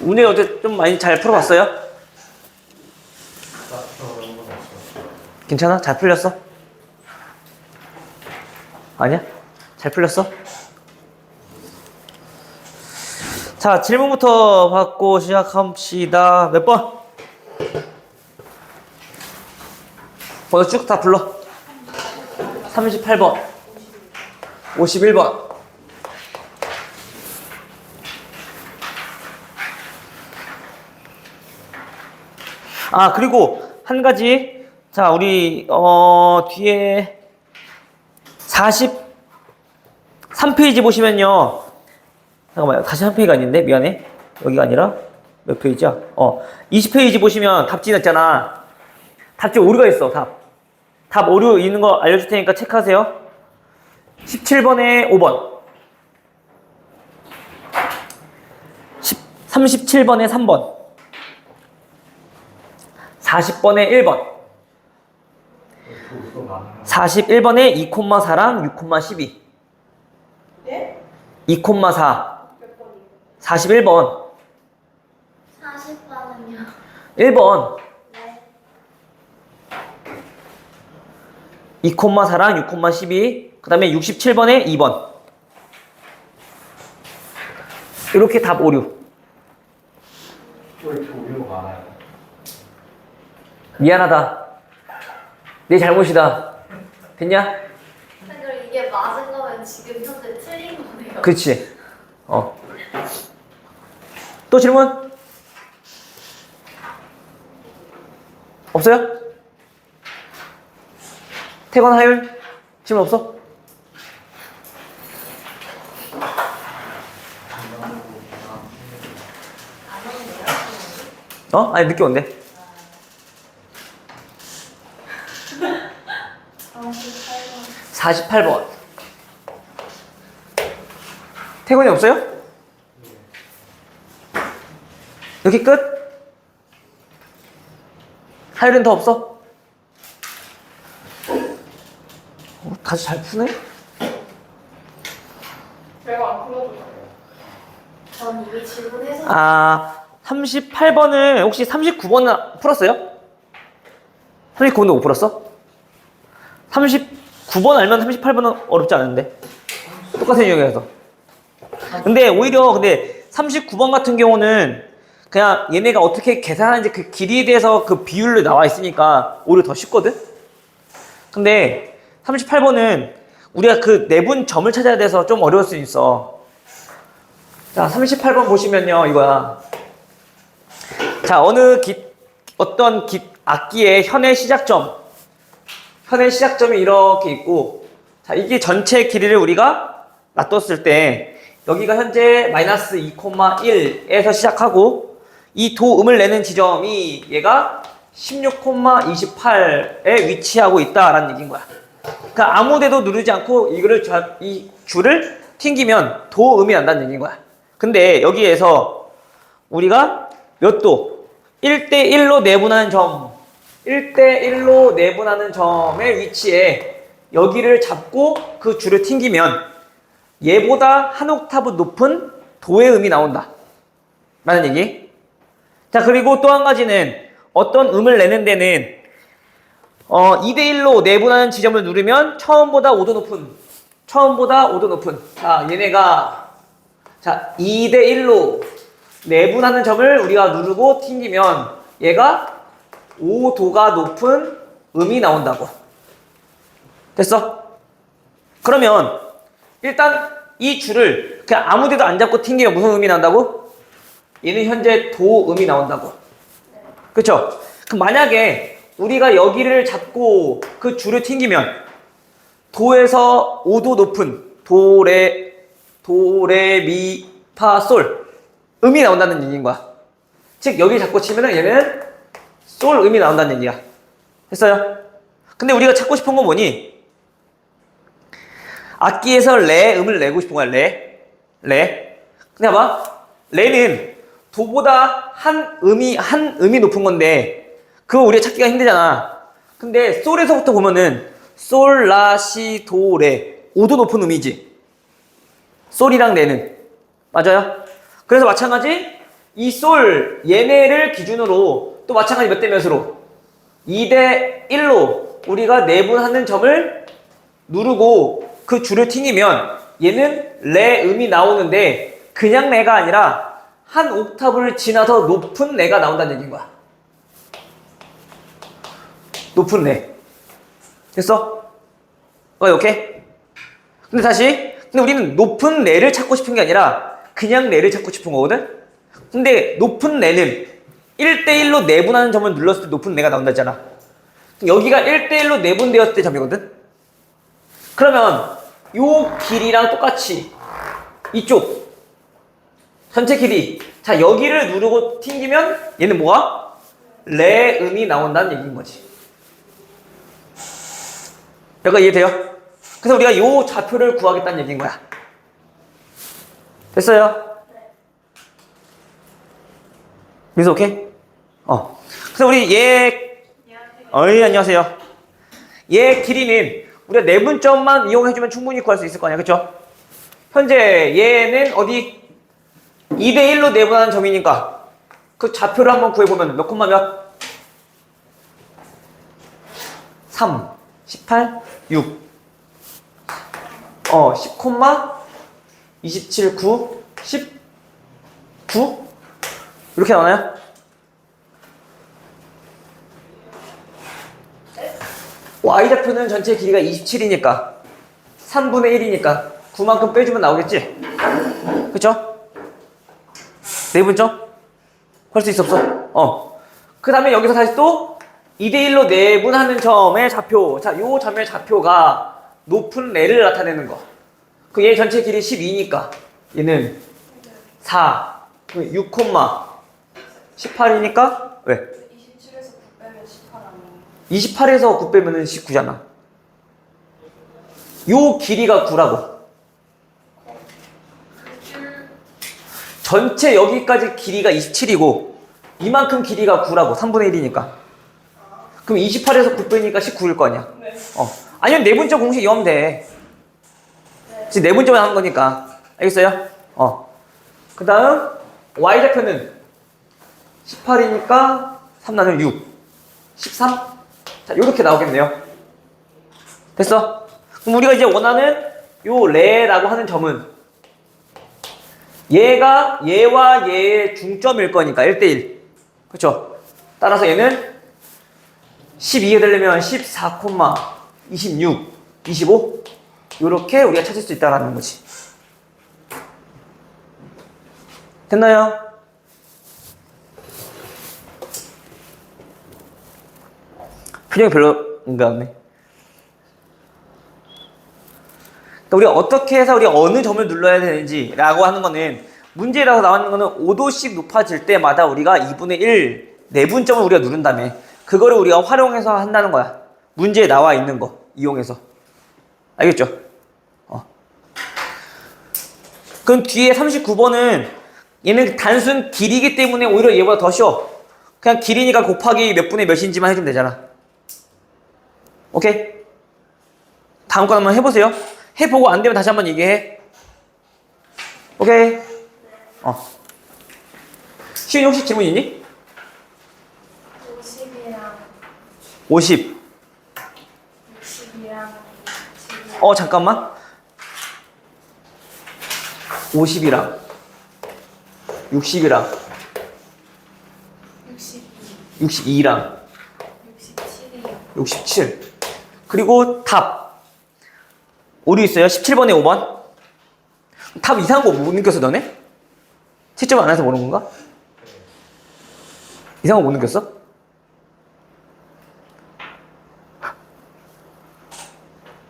문제 어제 좀 많이 잘 풀어봤어요? 괜찮아? 잘 풀렸어? 아니야? 잘 풀렸어? 자, 질문부터 받고 시작합시다. 몇 번? 번호 쭉 다 불러. 38번, 51번. 아, 그리고 한 가지. 자, 우리 뒤에 43페이지 보시면요. 잠깐만요. 43페이지가 아닌데? 미안해. 여기가 아니라 몇 페이지야? 20페이지 보시면 답지 있잖아. 답지 오류가 있어. 답 오류 있는 거 알려줄 테니까 체크하세요. 17번에 5번, 37번에 3번, 40번에 1번, 41번에 2,4랑 6,12. 네? 2,4. 몇 번이요? 41번. 40번은요? 1번. 네. 2,4랑 6,12. 그 다음에 67번에 2번. 이렇게 답 오류. 왜 이렇게 오류가 많아요? 미안하다. 내 잘못이다. 됐냐? 그럼 이게 맞은 거면 지금 현재 틀린 거네요. 그렇지. 또 질문? 없어요? 태권 하율? 질문 없어? 안 오는데요? 아니 늦게 온대. 48번. 태권이 없어요? 여기 끝? 하율은 더 없어? 다시 잘 푸네? 제가 안 풀어줘요. 전 이미 질문해서 38번은 혹시 39번은 풀었어요? 39번도 못 풀었어? 39번 알면 38번은 어렵지 않은데 똑같은 유형이라서. 근데 오히려 39번 같은 경우는 그냥 얘네가 어떻게 계산하는지 그 길이에 대해서 그 비율로 나와 있으니까 오히려 더 쉽거든? 근데 38번은 우리가 그 내분 점을 찾아야 돼서 좀 어려울 수 있어. 자, 38번 보시면요, 이거야. 자, 어떤 악기의 현의 시작점이 이렇게 있고, 자, 이게 전체 길이를 우리가 놔뒀을 때, 여기가 현재 마이너스 2,1에서 시작하고, 이 도음을 내는 지점이 얘가 16,28에 위치하고 있다라는 얘기인 거야. 그러니까 아무 데도 누르지 않고 이 줄을 튕기면 도음이 난다는 얘기인 거야. 근데 여기에서 우리가 몇 도? 1대1로 내분하는 점, 1대1로 내분하는 점의 위치에 여기를 잡고 그 줄을 튕기면 얘보다 한 옥타브 높은 도의 음이 나온다 라는 얘기. 자, 그리고 또 한 가지는 어떤 음을 내는 데는 2대1로 내분하는 지점을 누르면 처음보다 5도 높은 자, 얘네가 2대1로 내분하는 점을 우리가 누르고 튕기면 얘가 5도가 높은 음이 나온다고. 됐어? 그러면 일단 이 줄을 그냥 아무 데도 안 잡고 튕기면 무슨 음이 나온다고? 얘는 현재 도음이 나온다고. 그쵸? 그럼 만약에 우리가 여기를 잡고 그 줄을 튕기면 도에서 5도 높은 도레미파솔 음이 나온다는 얘기인 거야. 즉 여기 잡고 치면은 얘는 솔 음이 나온다는 얘기야. 됐어요? 근데 우리가 찾고 싶은 건 뭐니? 악기에서 레 음을 내고 싶은 거야. 레. 근데 봐봐. 레는 도보다 한 음이 높은 건데 그거 우리가 찾기가 힘들잖아. 근데 솔에서부터 보면은 솔, 라, 시, 도, 레 5도 높은 음이지. 솔이랑 레는. 맞아요? 그래서 마찬가지 이 솔 얘네를 기준으로 또 마찬가지 몇 대 몇으로 2대 1로 우리가 내분하는 점을 누르고 그 줄을 튕기면 얘는 레 음이 나오는데 그냥 레가 아니라 한 옥타브를 지나서 높은 레가 나온다는 얘기인 거야. 높은 레. 됐어? 오케이? 근데 다시 근데 우리는 높은 레를 찾고 싶은 게 아니라 그냥 레를 찾고 싶은 거거든? 근데 높은 레는 1대1로 내분하는 점을 눌렀을 때 높은 레가 나온다 했잖아. 여기가 1대1로 내분되었을 때 점이거든? 그러면 요 길이랑 똑같이 이쪽 전체 길이 자 여기를 누르고 튕기면 얘는 뭐가? 레 음이 나온다는 얘기인 거지. 여기가 이해돼요? 그래서 우리가 요 좌표를 구하겠다는 얘기인 거야. 됐어요? 그래서 오케이? 그래서 우리 얘 안녕하세요. 얘 길이는 우리가 내분점만 이용해주면 충분히 구할 수 있을 거 아니야, 그쵸? 현재 얘는 어디 2대1로 내분하는 점이니까 그 좌표를 한번 구해보면 몇 콤마 몇? 3, 18, 6 10 콤마 27, 9, 10 9 이렇게 나오나요? Y좌표는 전체 길이가 27이니까 3분의 1이니까 9만큼 빼주면 나오겠지? 그쵸? 내분점? 구할 수 있어 없어? 그 다음에 여기서 다시 또 2대1로 내분하는 점의 좌표 자, 요 점의 좌표가 높은 레를 나타내는 거 그 얘 전체 길이 12니까 얘는 4 6, 18이니까 왜? 27에서 9 빼면 18 아니에요? 28에서 9 빼면 19잖아. 요 길이가 9라고. 전체 여기까지 길이가 27이고 이만큼 길이가 9라고. 3분의 1이니까. 그럼 28에서 9 빼니까 19일 거 아니야. 네. 아니면 내분점 공식 이용하면 돼. 지금 내분점을 하는 거니까. 알겠어요? 그 다음 Y좌표는 18이니까 3 나누면 6 13? 자 요렇게 나오겠네요. 됐어? 그럼 우리가 이제 원하는 요 레라고 하는 점은 얘가 얘와 얘의 중점일 거니까 1대1 그쵸? 따라서 얘는 12에 되려면 14, 26, 25 요렇게 우리가 찾을 수 있다라는 거지. 됐나요? 표정이 별로인가 보네. 그러니까 우리가 어떻게 해서 우리가 어느 점을 눌러야 되는지 라고 하는 거는 문제라고 나오는 거는 5도씩 높아질 때마다 우리가 2분의 1 내분점을 우리가 누른 다음에 그거를 우리가 활용해서 한다는 거야. 문제에 나와 있는 거 이용해서. 알겠죠? 그럼 뒤에 39번은 얘는 단순 길이기 때문에 오히려 얘보다 더 쉬워. 그냥 길이니까 곱하기 몇 분의 몇인지만 해주면 되잖아. 오케이? 다음 거 한번 해보세요. 해보고 안 되면 다시 한번 얘기해. 오케이? 시윤이 혹시 질문 있니? 50이랑 50. 60이랑 잠깐만. 50이랑 60이랑 62, 62랑 67이요. 67. 그리고 답. 오류 있어요. 17번에 5번. 답 이상한 거 못 느꼈어, 너네? 채점 안 해서 모르는 건가? 이상한 거 못 느꼈어?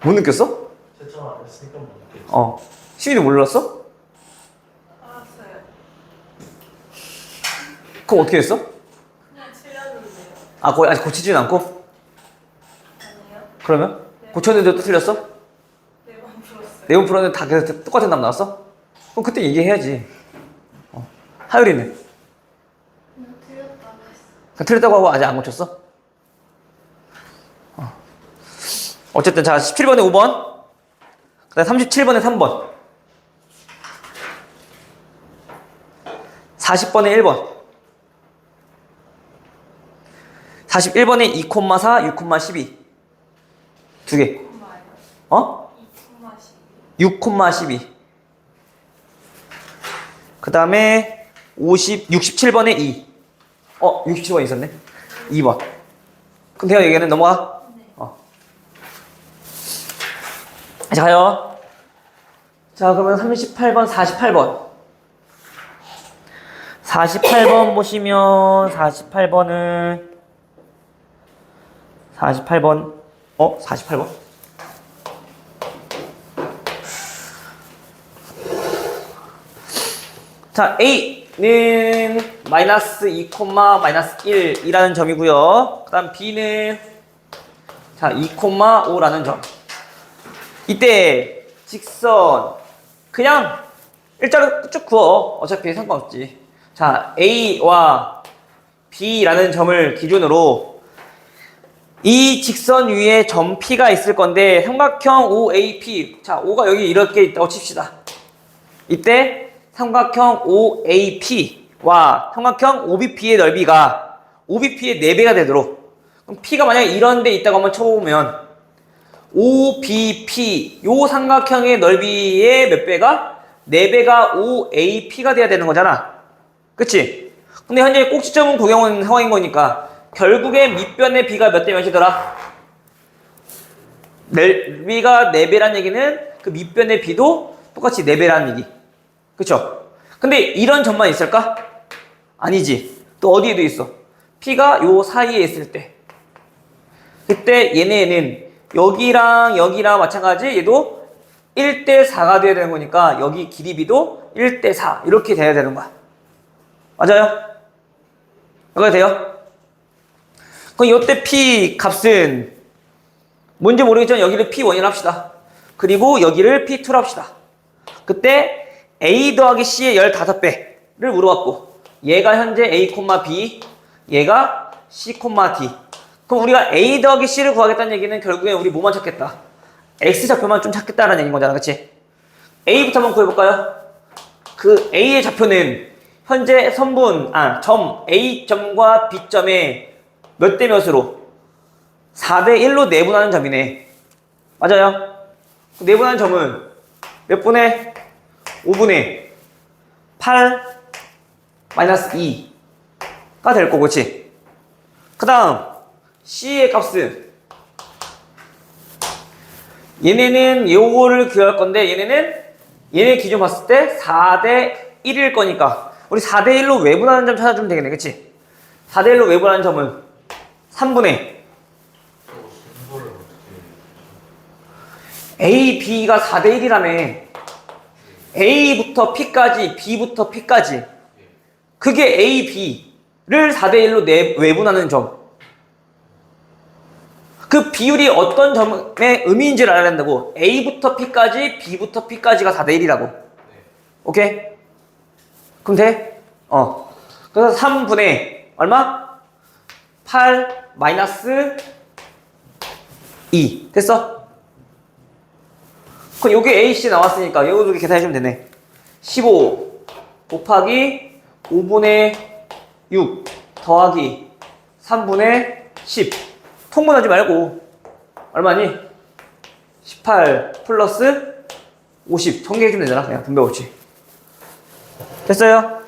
못 느꼈어? 채점 안 했으니까 못 느꼈어. 시윤이 몰랐어? 알았어요. 그럼 어떻게 했어? 그냥 틀렸는데요. 거의 아직 고치진 않고? 아니요? 그러면? 고쳤는데 또 틀렸어? 네번 풀었어요. 내용 풀었는데 다 계속 똑같은 답 나왔어? 그럼 그때 얘기해야지. 하율이는? 틀렸다고 했어. 그냥 틀렸다고 하고 아직 안 고쳤어? 어쨌든 자 17번에 5번 그 다음 37번에 3번 40번에 1번. 41번에 2,4, 6,12. 두 개. 어? 6,12. 그 다음에 67번에 2. 67번 있었네. 2번. 그럼 대화 얘기는 넘어가? 자, 가요. 자, 그러면 38번, 48번. 48번 보시면, 48번은, 48번, 48번? 자, A는 마이너스 2, 마이너스 1이라는 점이고요. 그 다음 B는, 자, 2,5라는 점. 이때 직선 그냥 일자로 쭉 그어. 어차피 상관없지. 자, A와 B라는 점을 기준으로 이 직선 위에 점 P가 있을 건데 삼각형 OAP. 자, O가 여기 이렇게 있다고 칩시다. 이때 삼각형 OAP와 삼각형 OBP의 넓이가 OBP의 4배가 되도록, 그럼 P가 만약에 이런 데 있다고 한번 쳐보면 OBP 요 삼각형의 넓이의 몇 배가? 4배가 OAP가 돼야 되는 거잖아. 그치? 근데 현재 꼭지점은 구경온 상황인 거니까 결국에 밑변의 B가 몇 대 몇이더라? 넓이가 4배란 얘기는 그 밑변의 B도 똑같이 4배라는 얘기. 그쵸? 근데 이런 점만 있을까? 아니지. 또 어디에도 있어. P가 요 사이에 있을 때, 그때 얘네는 여기랑 여기랑 마찬가지 얘도 1대4가 돼야 되는 거니까 여기 길이 B도 1대4 이렇게 돼야 되는 거야. 맞아요? 이거 돼요? 그럼 이때 P 값은 뭔지 모르겠지만 여기를 P1이라 합시다. 그리고 여기를 P2라 합시다. 그때 A 더하기 C의 15배를 물어봤고 얘가 현재 A, B, 얘가 C, D. 그럼 우리가 A 더하기 C를 구하겠다는 얘기는 결국에 우리 뭐만 찾겠다? X좌표만 좀 찾겠다라는 얘기인 거잖아. 그치? A부터 한번 구해볼까요? 그 A의 좌표는 현재 점 A점과 B점의 몇 대 몇으로? 4대 1로 내분하는 점이네. 맞아요? 내분하는 점은 몇 분의? 5분의 8 마이너스 2가 될 거고, 그치? 그 다음 C의 값은 얘네는 요거를 구할 건데 얘네 기준 봤을 때 4대 1일 거니까 우리 4대 1로 외분하는 점 찾아주면 되겠네. 그치? 4대 1로 외분하는 점은 3분의 A, B가 4대 1이라며. A부터 P까지, B부터 P까지. 그게 A, B를 4대 1로 외분하는 점. 그 비율이 어떤 점의 의미인지를 알아야 된다고. A부터 P까지, B부터 P까지가 4대 1이라고. 오케이? 그럼 돼? 그래서 3분의 얼마? 8 마이너스 2. 됐어? 그럼 요게 AC 나왔으니까 요거 두 개 계산해주면 되네. 15 곱하기 5분의 6 더하기 3분의 10. 통분하지 말고 얼마니? 18 플러스 50 전개해주면 되잖아. 그냥 분배 없이. 됐어요?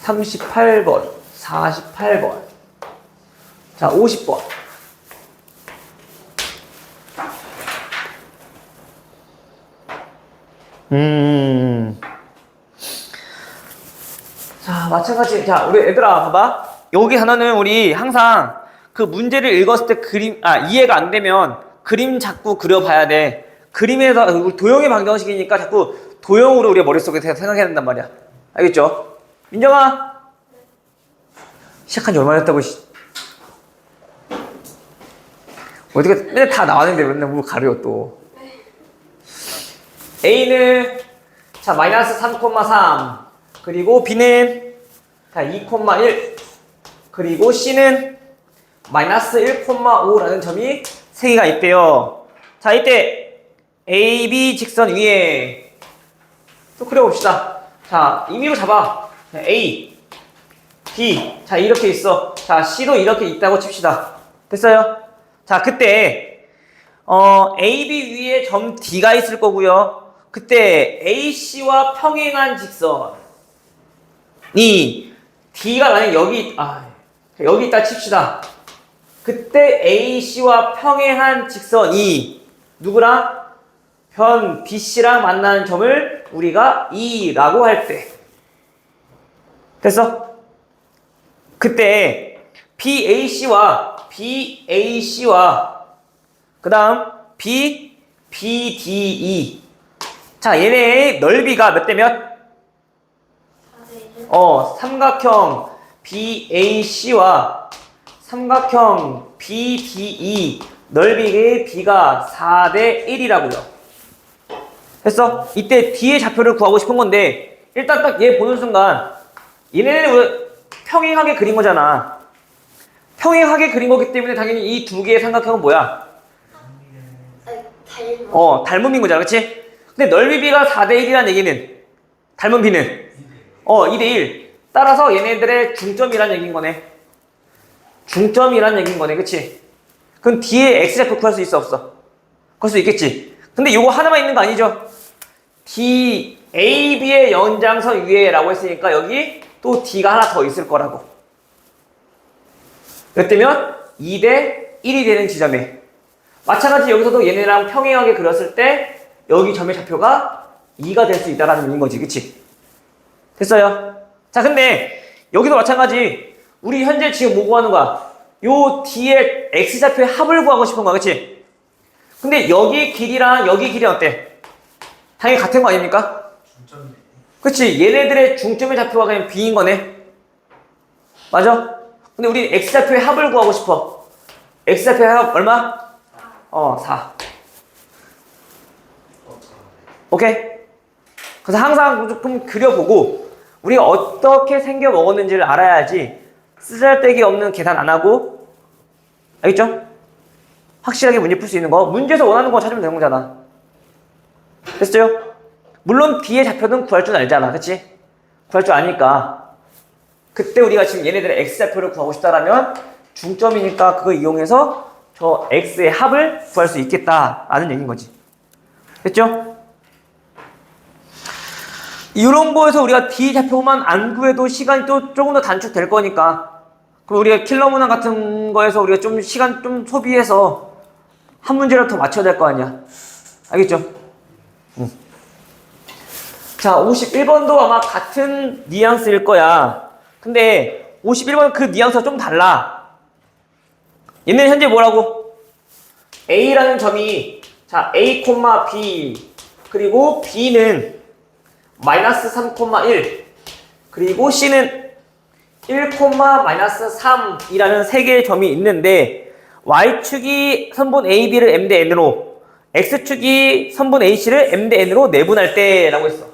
(38번) (48번) 자 (50번) 자, 마찬가지. 자, 우리 얘들아, 봐봐. 여기 단어는 우리 항상 그 문제를 읽었을 때 이해가 안 되면 그림 자꾸 그려봐야 돼. 그림에서, 도형의 방정식이니까 자꾸 도형으로 우리 머릿속에 생각해야 된단 말이야. 알겠죠? 민정아! 시작한 지 얼마나 됐다고, 어떻게 맨날 다 나왔는데 맨날 뭘 가려 또. A는, 자, 마이너스 3,3. 그리고 B는, 자, 2,1. 그리고 C는 마이너스 1,5라는 점이 3개가 있대요. 자, 이때 AB 직선 위에 또 그려봅시다. 자, 임의로 잡아. A, B. 자, 이렇게 있어. 자, C도 이렇게 있다고 칩시다. 됐어요? 자, 그때 AB 위에 점 D가 있을 거고요. 그때 AC와 평행한 직선이 D가 만약 여기 있다 칩시다. 그때 AC와 평행한 직선이 누구랑? 변 BC랑 만나는 점을 우리가 E라고 할 때. 됐어? 그때 BAC와 그 다음 BDE. 자, 얘네의 넓이가 몇 대 몇? 삼각형 BAC와 삼각형 BDE 넓이의 B가 4대 1이라고요. 됐어? 이때 D의 좌표를 구하고 싶은 건데 일단 딱 얘 보는 순간 얘네는 평행하게 그린 거잖아. 평행하게 그린 거기 때문에 당연히 이 두 개의 삼각형은 뭐야? 닮음인 거잖아. 그치? 근데 넓이 B가 4대 1이라는 얘기는 닮은 B는 2대 1. 따라서 얘네들의 중점이란 얘기인 거네. 중점이란 얘기인 거네. 그치? 그럼 D의 X좌표 구할 수 있어 없어? 구할 수 있겠지. 근데 요거 하나만 있는 거 아니죠? D, A, B의 연장선 위에 라고 했으니까 여기 또 D가 하나 더 있을 거라고. 몇 대면? 2대 1이 되는 지점에. 마찬가지 여기서도 얘네랑 평행하게 그렸을 때 여기 점의 좌표가 2가 될 수 있다라는 얘기인 거지. 그치? 됐어요? 자, 근데 여기도 마찬가지. 우리 현재 지금 뭐 구하는 거야? 요 D의 X좌표의 합을 구하고 싶은 거야. 그치? 근데 여기 길이랑 여기 길이 어때? 당연히 같은 거 아닙니까? 중점이네. 그치? 얘네들의 중점의 좌표가 그냥 B인 거네. 맞아? 근데 우리 X좌표의 합을 구하고 싶어. X좌표의 합 얼마? 4. 오케이? 그래서 항상 조금 그려보고 우리가 어떻게 생겨 먹었는지를 알아야지 쓰잘데기 없는 계산 안 하고. 알겠죠? 확실하게 문제 풀 수 있는 거. 문제에서 원하는 거 찾으면 되는 거잖아. 됐어요? 물론 B의 좌표는 구할 줄 알잖아. 그치? 구할 줄 아니까. 그때 우리가 지금 얘네들의 X좌표를 구하고 싶다라면 중점이니까 그거 이용해서 저 X의 합을 구할 수 있겠다라는 얘기인 거지. 됐죠? 이런 거에서 우리가 D 좌표만 안 구해도 시간이 또 조금 더 단축될 거니까. 그럼 우리가 킬러 문항 같은 거에서 우리가 좀 시간 좀 소비해서 한 문제를 더 맞춰야 될 거 아니야. 알겠죠? 자, 51번도 아마 같은 뉘앙스일 거야. 근데 51번은 그 뉘앙스가 좀 달라. 얘는 현재 뭐라고? A라는 점이 자 A, B 그리고 B는 마이너스 3,1 그리고 C는 1, 마이너스 3이라는 세 개의 점이 있는데 Y축이 선분 AB를 M 대 N으로 X축이 선분 AC를 M 대 N으로 내분할 때 라고 했어.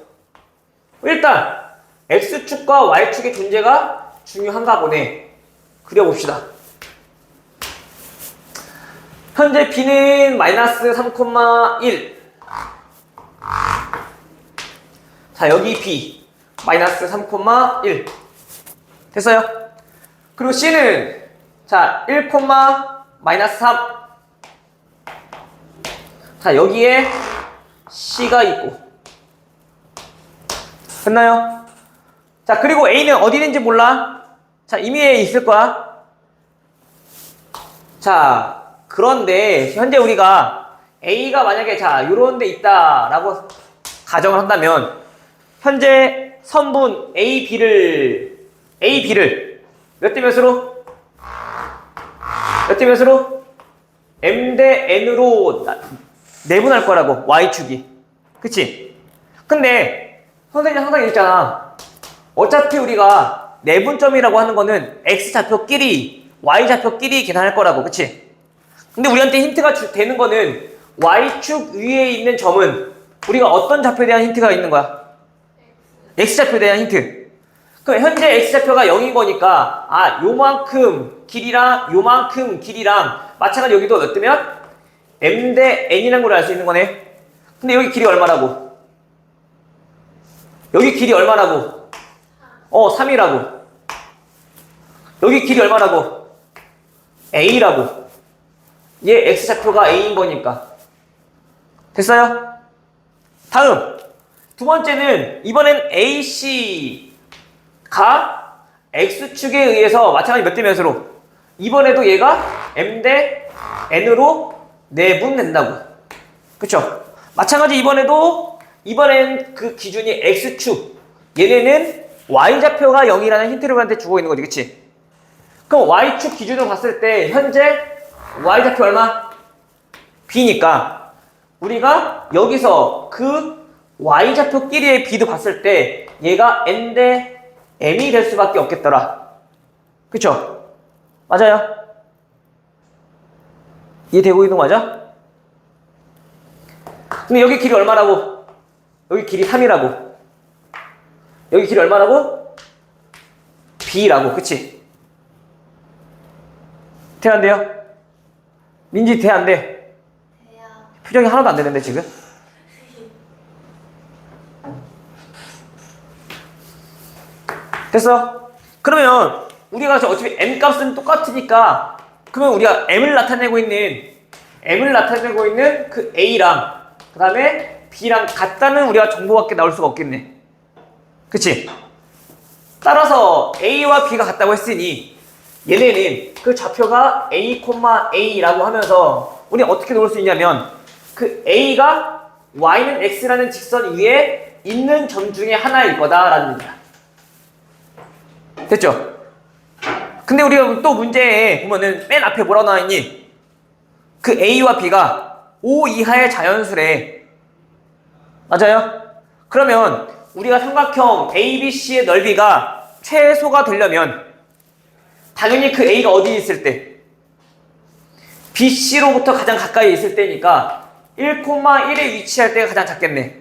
일단 X축과 Y축의 존재가 중요한가 보네. 그려봅시다. 현재 B는 마이너스 3,1 자 여기 B 마이너스 3,1 됐어요? 그리고 C는 자 1, 마이너스 3 자 여기에 C가 있고 됐나요? 자 그리고 A는 어디 있는지 몰라? 자 임의에 있을 거야. 자 그런데 현재 우리가 A가 만약에 자 요런 데 있다라고 가정을 한다면 현재 선분 AB를 몇 대 몇으로? 몇 대 몇으로? M 대 N으로 내분할 거라고 Y축이. 그치? 근데 선생님이 항상 얘기했잖아. 어차피 우리가 내분점이라고 하는 거는 X좌표끼리 Y좌표끼리 계산할 거라고. 그치? 근데 우리한테 힌트가 되는 거는 Y축 위에 있는 점은 우리가 어떤 좌표에 대한 힌트가 있는 거야? X좌표에 대한 힌트. 그럼 현재 X좌표가 0인 거니까 요만큼 길이랑 요만큼 길이랑 마찬가지 여기도 몇 대면 M 대 N이라는 걸 알 수 있는 거네. 근데 여기 길이 얼마라고? 여기 길이 얼마라고? 3이라고. 여기 길이 얼마라고? A라고. 얘 X좌표가 A인 거니까. 됐어요? 다음. 두 번째는 이번엔 AC가 X축에 의해서 마찬가지 몇 대 몇으로? 이번에도 얘가 M 대 N으로 내분된다고. 그쵸? 마찬가지 이번엔 그 기준이 X축. 얘네는 Y좌표가 0이라는 힌트를 우리한테 주고 있는 거지. 그치? 그럼 Y축 기준으로 봤을 때 현재 Y좌표 얼마? B니까 우리가 여기서 그 Y좌표끼리의 B도 봤을 때 얘가 N 대 M이 될 수밖에 없겠더라. 그쵸? 맞아요? 이해되고 있는 거 맞아? 근데 여기 길이 얼마라고? 여기 길이 3이라고. 여기 길이 얼마라고? B라고. 그치? 돼, 안 돼요? 민지 돼, 안 돼? 돼요. 표정이 하나도 안 되는데 지금? 됐어? 그러면 우리가 어차피 M 값은 똑같으니까 그러면 우리가 M을 나타내고 있는 그 A랑 그 다음에 B랑 같다는 우리가 정보밖에 나올 수가 없겠네. 그치? 따라서 A와 B가 같다고 했으니 얘네는 그 좌표가 A, A라고 하면서 우리 어떻게 놓을 수 있냐면 그 A가 Y는 X라는 직선 위에 있는 점 중에 하나일 거다라는 얘기야. 됐죠? 근데 우리가 또 문제에 보면은 맨 앞에 뭐라고 나와있니? 그 A와 B가 O 이하의 자연수래. 맞아요? 그러면 우리가 삼각형 ABC의 넓이가 최소가 되려면 당연히 그 A가 어디에 있을 때? BC로부터 가장 가까이 있을 때니까 1,1에 위치할 때가 가장 작겠네.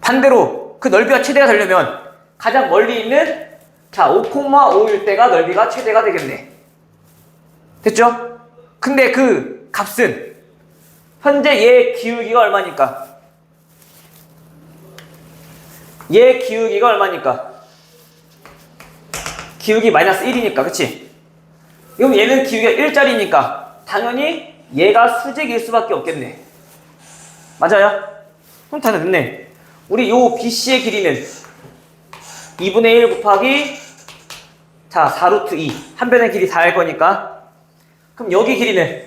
반대로 그 넓이가 최대가 되려면 가장 멀리 있는 5,5일 때가 넓이가 최대가 되겠네. 됐죠? 근데 그 값은 현재 얘 기울기가 얼마니까? 얘 기울기가 얼마니까? 기울기 마이너스 1이니까, 그치? 그럼 얘는 기울기가 1짜리니까 당연히 얘가 수직일 수밖에 없겠네. 맞아요? 그럼 다 됐네. 우리 요 BC의 길이는 2분의 1 곱하기 4루트 2 한 변의 길이 4일 거니까 그럼 여기 길이는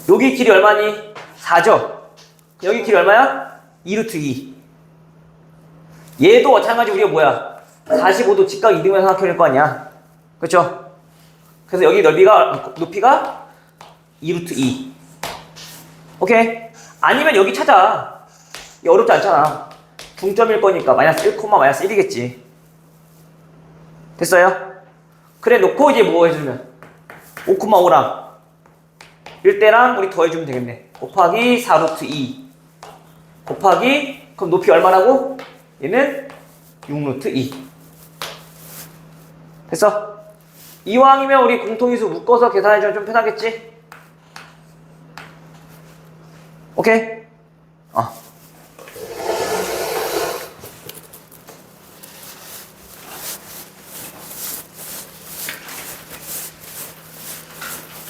여기 길이 얼마니? 4죠? 여기 길이 얼마야? 2루트 2 얘도 마찬가지 우리가 뭐야? 45도 직각 이등변 삼각형일 거 아니야? 그쵸? 그래서 여기 높이가 2루트 2 오케이? 아니면 여기 찾아. 어렵지 않잖아. 중점일 거니까 마이너스 1, 마이너스 1이겠지. 됐어요? 그래 놓고 이제 뭐 해주면 5,5랑 1대랑 우리 더해주면 되겠네. 곱하기 4루트 2 곱하기 그럼 높이 얼마라고? 얘는 6루트 2 됐어? 이왕이면 우리 공통인수 묶어서 계산해주면 좀 편하겠지? 오케이?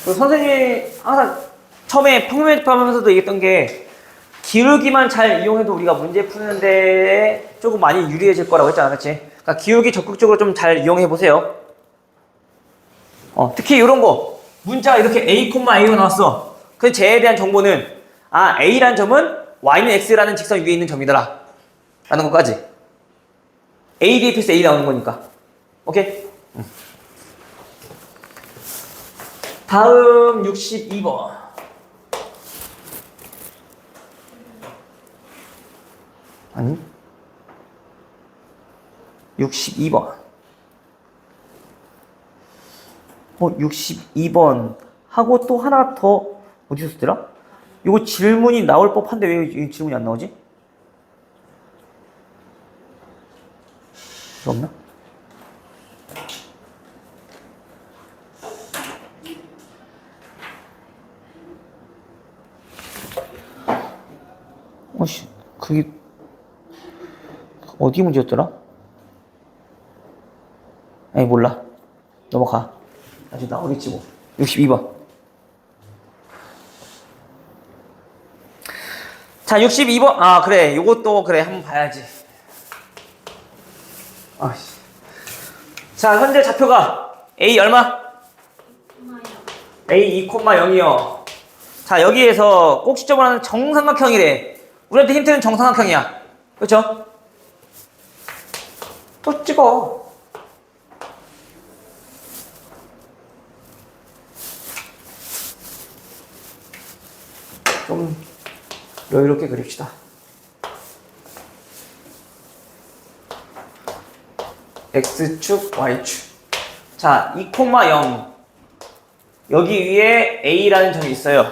선생님이 항상 처음에 평면집합하면서도 얘기했던 게 기울기만 잘 이용해도 우리가 문제 푸는데 조금 많이 유리해질 거라고 했잖아, 그치? 그러니까 기울기 적극적으로 좀 잘 이용해 보세요. 특히 이런 거 문자가 이렇게 A,A가 나왔어. 그 쟤에 대한 정보는 A라는 점은 Y는 X라는 직선 위에 있는 점이더라 라는 것까지 A 대입해서 A 나오는 거니까. 오케이? 다음 62번. 아니 62번. 62번 하고 또 하나 더 어디서 쓰더라? 이거 질문이 나올 법한데 왜 이 질문이 안 나오지? 이거 없나? 어씨, 그게 어디 문제였더라? 아니 몰라. 넘어가. 나중에 나오겠지 뭐. 62번. 자, 62번. 아, 그래. 요것도 그래. 한번 봐야지. 아씨. 자, 현재 좌표가 A 얼마? A 2,0이요. 자, 여기에서 꼭 시점을 하는 정삼각형이래. 우리한테 힌트는 정삼각형이야. 그렇죠? 또 찍어. 좀 여유롭게 그립시다. X축, Y축. 자, 2,0. 여기 위에 A라는 점이 있어요.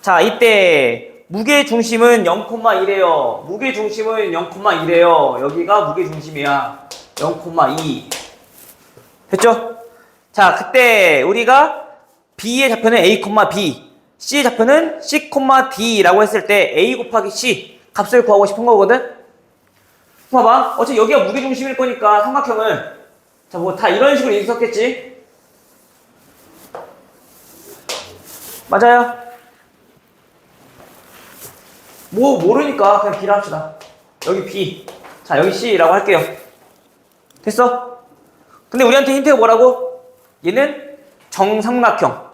자, 이때 무게 중심은 0,1이에요. 무게 중심은 0,1이에요. 여기가 무게 중심이야. 0,2. 됐죠? 자, 그때 우리가 B의 좌표는 A, B, C의 좌표는 C, D라고 했을 때 A 곱하기 C 값을 구하고 싶은 거거든? 봐봐. 어차피 여기가 무게 중심일 거니까 삼각형을 자, 뭐 다 이런 식으로 있었겠지? 맞아요? 뭐 모르니까 그냥 B라 합시다. 여기 B. 자, 여기 C라고 할게요. 됐어? 근데 우리한테 힌트가 뭐라고? 얘는 정삼각형.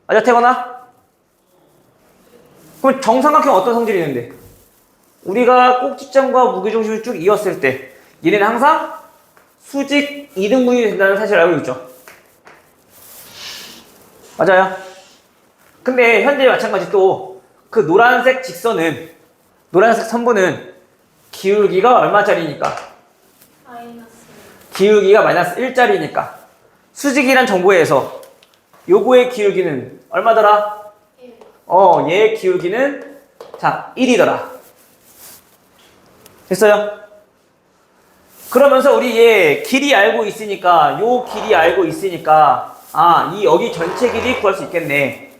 맞아, 태건아? 그럼 정삼각형 어떤 성질이 있는데? 우리가 꼭지점과 무게중심을 쭉 이었을 때 얘네는 항상 수직 이등분이 된다는 사실을 알고 있죠? 맞아요? 근데 현재 마찬가지 또 그 노란색 직선은 노란색 선분은 기울기가 얼마짜리니까? 마이너스. 기울기가 마이너스 1짜리니까 수직이란 정보에서 요거의 기울기는 얼마더라? 1. 얘의 기울기는 자 1이더라. 됐어요? 그러면서 우리 얘 길이 알고 있으니까 요 길이 알고 있으니까 이 여기 전체 길이 구할 수 있겠네.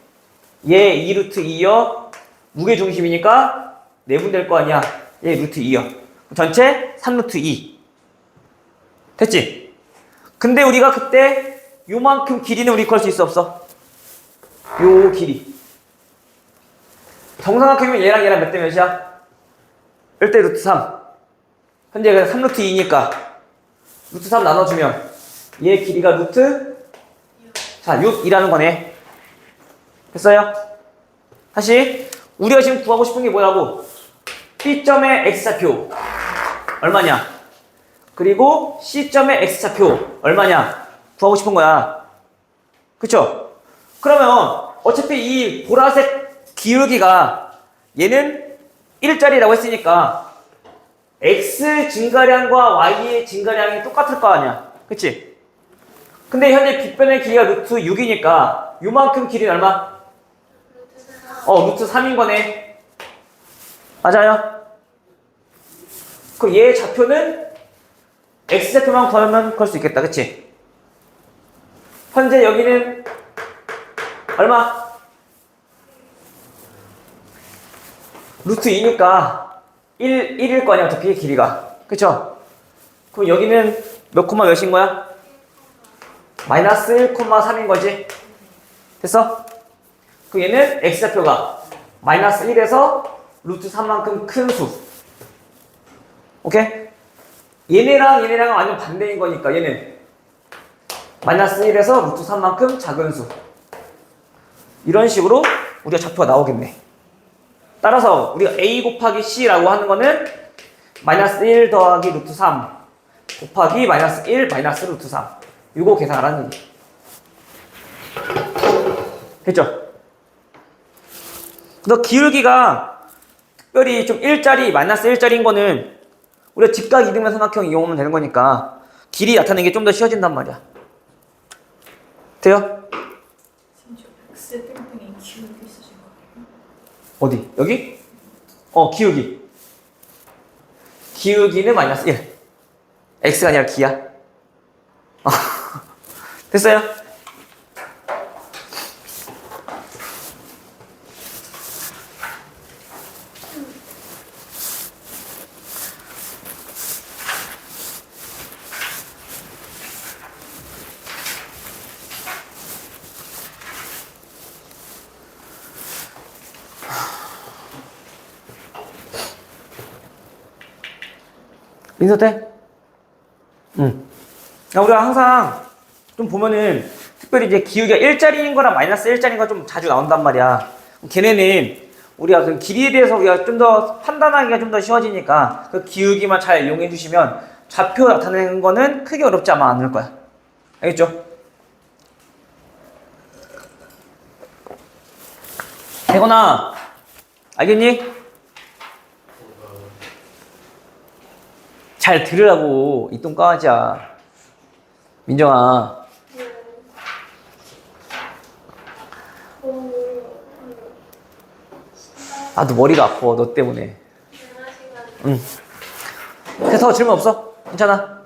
얘 2루트 2여 무게중심이니까 내분될 거 아니야. 얘 루트 2여 전체 3루트 2 됐지? 근데 우리가 그때 요만큼 길이는 우리 구할 수 있어 없어? 요 길이 정삼각형이면 얘랑 몇 대 몇이야? 1대 루트 3 현재 3루트 2니까 루트 3 나눠주면 얘 길이가 루트 자 6이라는 거네. 됐어요? 다시 우리가 지금 구하고 싶은 게 뭐라고? B점의 X좌표 얼마냐? 그리고 C점의 X좌표 얼마냐? 구하고 싶은 거야. 그쵸? 그러면 어차피 이 보라색 기울기가 얘는 1짜리라고 했으니까 X 증가량과 Y의 증가량이 똑같을 거 아니야. 그치? 근데 현재 빗변의 길이가 루트 6이니까 요만큼 길이는 얼마? 루트 3인 거네. 맞아요? 그럼 얘의 좌표는 X좌표만 구하면 구할 수 있겠다. 그치? 현재 여기는 얼마? 루트 2니까 1일 거 아니야. 어차피 길이가. 그쵸? 그럼 여기는 몇 콤마 몇인 거야? 마이너스 1,3인 거지? 됐어? 그럼 얘는 X좌표가 마이너스 1에서 루트 3만큼 큰 수. 오케이? 얘네랑 얘네랑은 완전 반대인 거니까 얘는 마이너스 1에서 루트 3만큼 작은 수. 이런 식으로 우리가 좌표가 나오겠네. 따라서 우리가 A 곱하기 C라고 하는 거는 마이너스 1 더하기 루트 3 곱하기 마이너스 1 마이너스 루트 3 이거 계산하라는 얘기. 됐죠? 그래서 기울기가 특별히 좀 1짜리 마이너스 1짜리인 거는 우리가 직각 이등변 삼각형 이용하면 되는 거니까 길이 나타내는 게 좀 더 쉬워진단 말이야. 돼요? 지금 X 땡땡이 기울기 있으신 거예요? 어디? 여기? 기울기. 기울기는 마이너스 1. X가 아니라 기야. 됐어요? 민서태? 응. 우리가 항상 좀 보면은 특별히 이제 기울기가 1짜리인 거랑 마이너스 1짜리인 거 좀 자주 나온단 말이야. 걔네는 우리가 그 길이에 대해서 우리가 좀 더 판단하기가 좀 더 쉬워지니까 그 기울기만 잘 이용해 주시면 좌표 나타내는 거는 크게 어렵지 않을 거야. 알겠죠? 대건아, 알겠니? 잘 들으라고 이 똥강아지야. 민정아. 나도 머리가 아파 너 때문에. 응. 그래서 더 질문 없어? 괜찮아.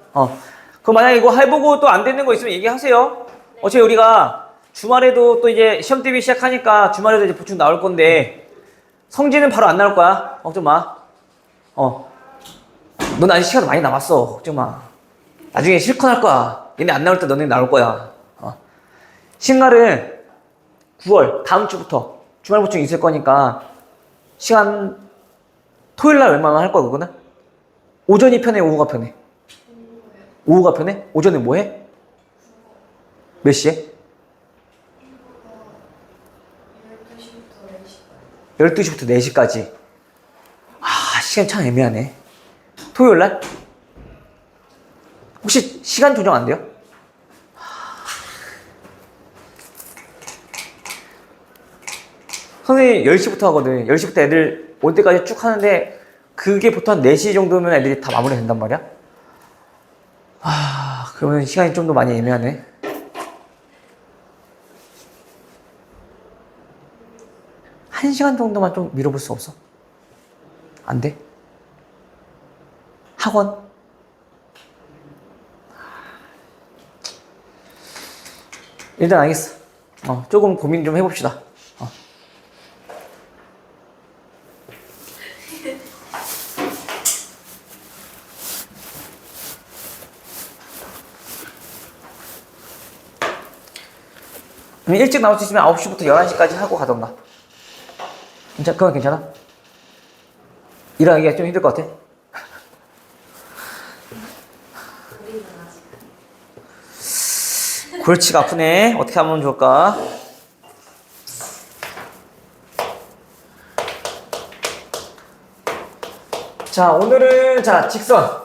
그럼 만약에 이거 해보고 또 안 되는 거 있으면 얘기하세요. 어차피 우리가 주말에도 또 이제 시험 대비 시작하니까 주말에도 이제 보충 나올 건데 성진은 바로 안 나올 거야. 걱정 마. 넌 아직 시간 많이 남았어. 걱정 마. 나중에 실컷 할 거야. 얘네 안 나올 때 너네 나올 거야. 신갈은 9월 다음 주부터 주말 보충 있을 거니까 시간 토요일 날 웬만하면 할 거야 그거는? 오전이 편해 오후가 편해? 오후가 편해? 오전에 뭐 해? 몇 시에? 12시부터 4시까지. 시간 참 애매하네. 토요일 날? 혹시 시간 조정 안 돼요? 선생님이 10시부터 하거든. 10시부터 애들 올 때까지 쭉 하는데 그게 보통 한 4시 정도면 애들이 다 마무리 된단 말이야? 그러면 시간이 좀 더 많이 애매하네. 한 시간 정도만 좀 미뤄볼 수 없어? 안 돼? 학원? 일단 알겠어. 조금 고민 좀 해봅시다. 일찍 나올 수 있으면 9시부터 11시까지 하고 가던가. 그건 괜찮아? 일하기가 좀 힘들 것 같아? 골치가 아프네. 어떻게 하면 좋을까? 자, 오늘은 직선.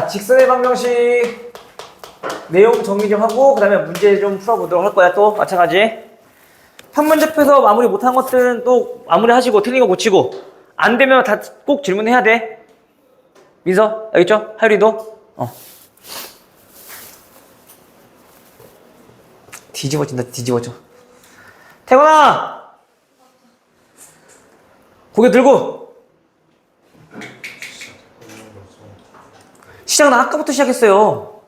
직선의 방정식 내용 정리 좀 하고 그 다음에 문제 좀 풀어보도록 할 거야. 또 마찬가지. 평면접해서 마무리 못한 것들은 또 마무리하시고 틀린 거 고치고 안 되면 다 꼭 질문해야 돼. 민서 알겠죠? 하율이도 뒤집어진다. 뒤집어져. 태건아 고개 들고. 시작은 아까부터 시작했어요.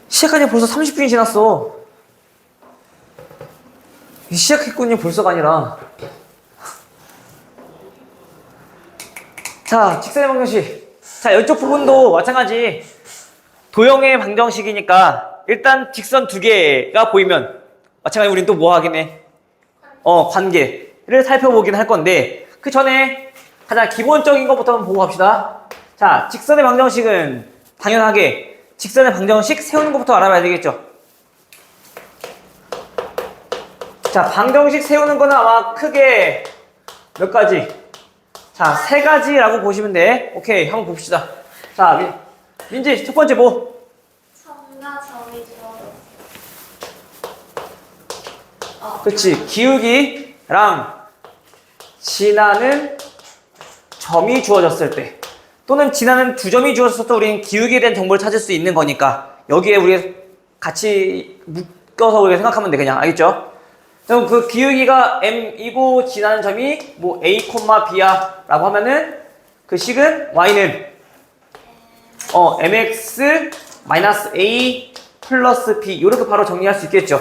시작한 지 벌써 30분이 지났어. 시작했군요 벌써가 아니라. 직선의 방정식. 이쪽 부분도 마찬가지. 도형의 방정식이니까 일단 직선 두 개가 보이면 마찬가지 우린 또 뭐 하긴 해? 관계를 살펴보긴 할 건데 그 전에 가장 기본적인 것부터 한번 보고 갑시다. 직선의 방정식은 당연하게 직선의 방정식 세우는 것부터 알아봐야 되겠죠. 방정식 세우는 거는 아마 크게 몇 가지? 3가지라고 보시면 돼. 오케이, 한번 봅시다. 민지, 첫 번째 뭐? 점과 점이 주어졌어. 그렇지. 기울기랑 지나는 점이 주어졌을 때 또는 지나는 두 점이 주어졌을 때 우리는 기울기에 대한 정보를 찾을 수 있는 거니까 여기에 우리 같이 묶어서 우리가 생각하면 돼. 그냥 알겠죠? 그럼 그 기울기가 m이고 지나는 점이 뭐 a, b야 라고 하면은 그 식은 y는 mx a 플러스 b 이렇게 바로 정리할 수 있겠죠.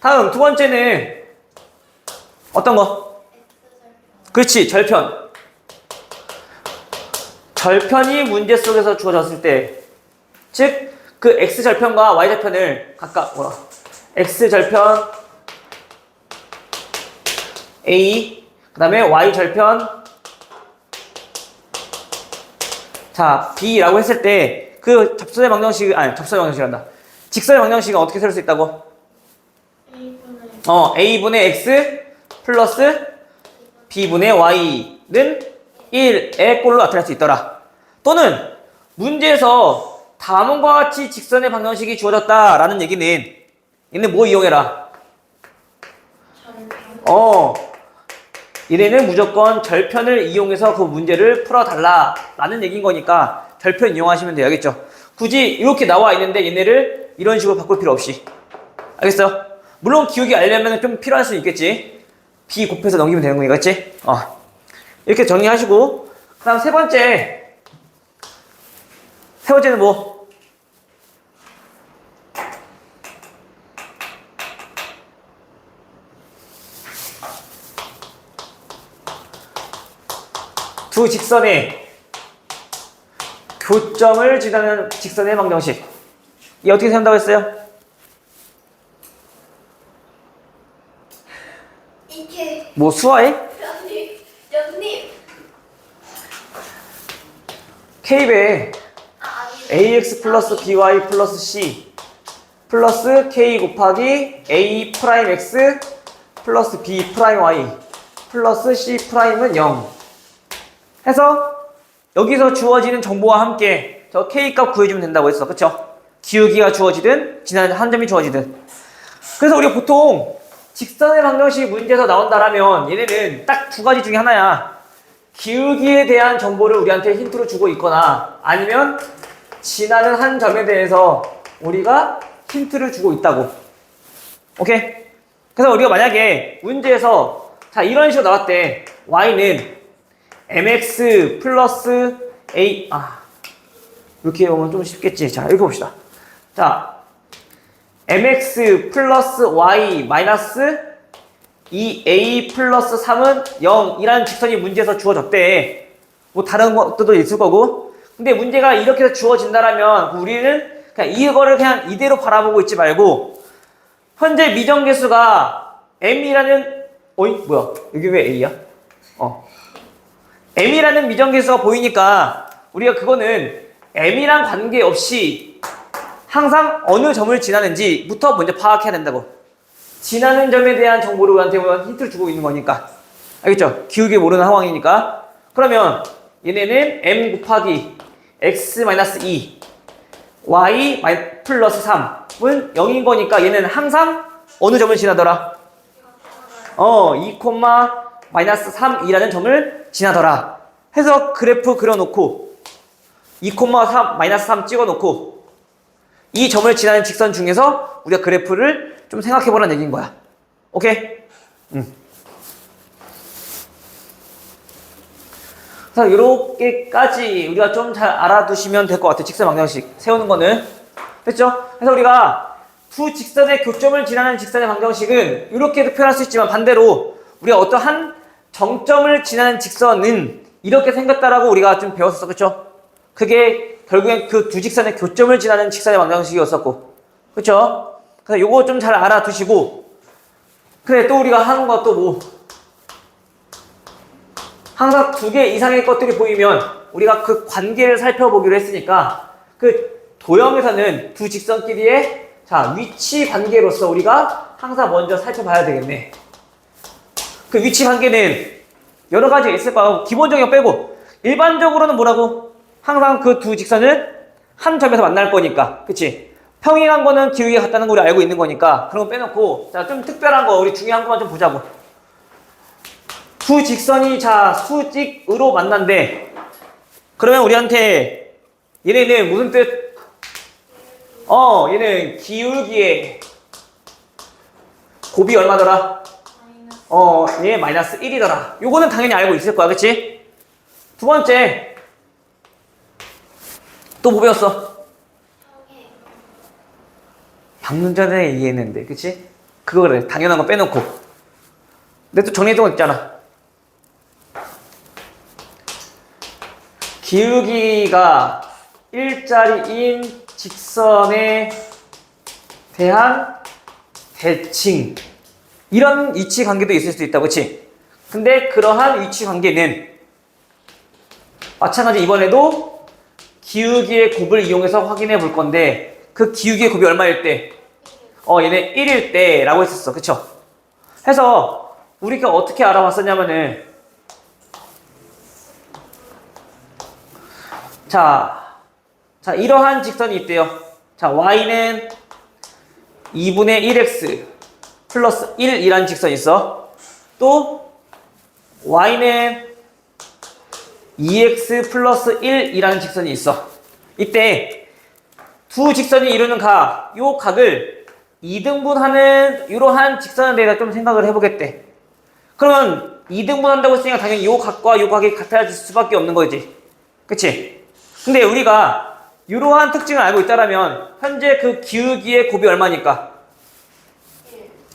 다음 두 번째는 어떤 거? 그렇지, 절편. 절편이 문제 속에서 주어졌을 때, 즉 그 x절편과 y절편을 각각 x절편 A 그 다음에 Y 절편 자 B라고 했을 때 그 접선의 방정식 아니 접선의 방정식이란다 직선의 방정식은 어떻게 세울 수 있다고? A분의 X 플러스 B분의 Y는 1의 꼴로 나타낼 수 있더라. 또는 문제에서 다음과 같이 직선의 방정식이 주어졌다라는 얘기는 얘는 뭐 이용해라? 얘네는 무조건 절편을 이용해서 그 문제를 풀어달라라는 얘기인 거니까 절편 이용하시면 돼야겠죠. 굳이 이렇게 나와 있는데 얘네를 이런 식으로 바꿀 필요 없이. 알겠어요? 물론 기억이 알려면 좀 필요할 수 있겠지. B 곱해서 넘기면 되는 거니까, 그치? 이렇게 정리하시고, 그 다음 세 번째는 뭐? 두 직선의 교점을 지나는 직선의 방정식. 이 어떻게 세운다고 했어요? 이게 뭐 수화에? 연립 K배 AX 플러스 BY 플러스 C 플러스 K 곱하기 A 프라임 X 플러스 B 프라임 Y 플러스 C 프라임은 0 해서 여기서 주어지는 정보와 함께 저 K 값 구해주면 된다고 했어. 그쵸? 기울기가 주어지든 지나는 한 점이 주어지든. 그래서 우리가 보통 직선의 방정식 문제에서 나온다라면 얘네는 딱 두 가지 중에 하나야. 기울기에 대한 정보를 우리한테 힌트로 주고 있거나 아니면 지나는 한 점에 대해서 우리가 힌트를 주고 있다고. 오케이? 그래서 우리가 만약에 문제에서 자 이런 식으로 나왔대. y는 mx 플러스 a 이렇게 보면 좀 쉽겠지. 자 이렇게 봅시다. 자 mx 플러스 y 마이너스 2a 플러스 3은 0이라는 직선이 문제에서 주어졌대. 뭐 다른 것도 있을 거고. 근데 문제가 이렇게 해서 주어진다라면 우리는 그냥 이거를 그냥 이대로 바라보고 있지 말고 현재 미정계수가 m이라는 뭐야 여기 왜 a야? m이라는 미정계수가 보이니까 우리가 그거는 m이랑 관계없이 항상 어느 점을 지나는지부터 먼저 파악해야 된다고. 지나는 점에 대한 정보를 우리한테 힌트를 주고 있는 거니까. 알겠죠? 기울기 모르는 상황이니까. 그러면 얘네는 m 곱하기 x-2 y 플러스 3은 0인 거니까 얘는 항상 어느 점을 지나더라? 2, 마이너스 3이라는 점을 지나더라. 해서 그래프 그려놓고 2, 마이너스 3 찍어놓고 이 점을 지나는 직선 중에서 우리가 그래프를 좀 생각해보라는 얘기인 거야. 오케이? 그래서 이렇게까지 우리가 좀 잘 알아두시면 될 것 같아. 직선 방정식 세우는 거는. 됐죠? 그래서 우리가 두 직선의 교점을 지나는 직선의 방정식은 이렇게도 표현할 수 있지만 반대로 우리가 어떠한 정점을 지나는 직선은 이렇게 생겼다라고 우리가 좀 배웠었어. 그쵸? 그게 결국엔 그 두 직선의 교점을 지나는 직선의 방정식이었었고. 그쵸? 그래서 요거 좀 잘 알아두시고. 그래, 또 우리가 하는 것도 뭐. 항상 두 개 이상의 것들이 보이면 우리가 그 관계를 살펴보기로 했으니까 그 도형에서는 두 직선끼리의 자, 위치 관계로서 우리가 항상 먼저 살펴봐야 되겠네. 그 위치 관계는 여러 가지가 있을 거야. 기본적인 거 빼고. 일반적으로는 뭐라고? 항상 그 두 직선은 한 점에서 만날 거니까. 그치? 평행한 거는 기울기가 같다는 거 우리 알고 있는 거니까. 그런 거 빼놓고. 자, 좀 특별한 거, 우리 중요한 것만 좀 보자고. 두 직선이 자, 수직으로 만난대. 그러면 우리한테 얘네는 무슨 뜻? 얘는 기울기의 곱이 얼마더라? 얘 마이너스 1이더라. 요거는 당연히 알고 있을 거야. 그치? 두 번째. 또 뭐 배웠어? 방금 전에 이해했는데. 그치? 그거 그래. 당연한 거 빼놓고. 근데 또 정리해둔 거 있잖아. 기울기가 일자리인 직선에 대한 대칭. 이런 이치 관계도 있을 수 있다. 그치? 근데 그러한 위치 관계는 마찬가지 이번에도 기울기의 곱을 이용해서 확인해 볼 건데 그 기울기의 곱이 얼마일 때? 얘네 1일 때 라고 했었어. 그쵸? 해서 우리가 어떻게 알아봤었냐면은 자, 이러한 직선이 있대요. 자, y는 2분의 1x 플러스 1이라는 직선이 있어. 또 y는 2x 플러스 1이라는 직선이 있어. 이때 두 직선이 이루는 각, 요 각을 2등분하는 이러한 직선에 대해서 좀 생각을 해보겠대. 그러면 2등분한다고 했으니까 당연히 요 각과 요 각이 같아질 수밖에 없는 거지. 그치? 근데 우리가 이러한 특징을 알고 있다면 현재 그 기울기의 곱이 얼마니까?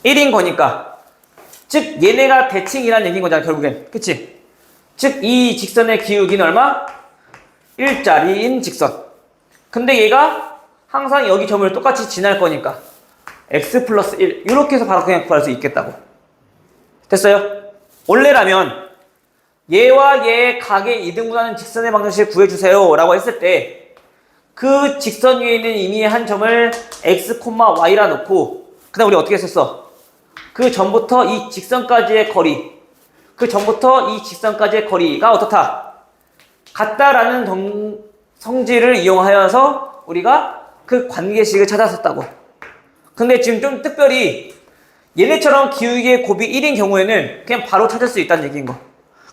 1인 거니까. 즉 얘네가 대칭이라는 얘기인 거잖아 결국엔. 그치? 즉 이 직선의 기울기는 얼마? 1짜리인 직선. 근데 얘가 항상 여기 점을 똑같이 지날 거니까 x 플러스 1 이렇게 해서 바로 그냥 구할 수 있겠다고. 됐어요? 원래라면 얘와 얘의 각의 2등분하는 직선의 방정식을 구해주세요 라고 했을 때 그 직선 위에 있는 이미 한 점을 x, y라 놓고 그 다음 우리 어떻게 했었어? 그 전부터 이 직선까지의 거리 그 전부터 이 직선까지의 거리가 어떻다? 같다라는 성질을 이용하여서 우리가 그 관계식을 찾았었다고. 근데 지금 좀 특별히 얘네처럼 기울기의 곱이 1인 경우에는 그냥 바로 찾을 수 있다는 얘기인 거.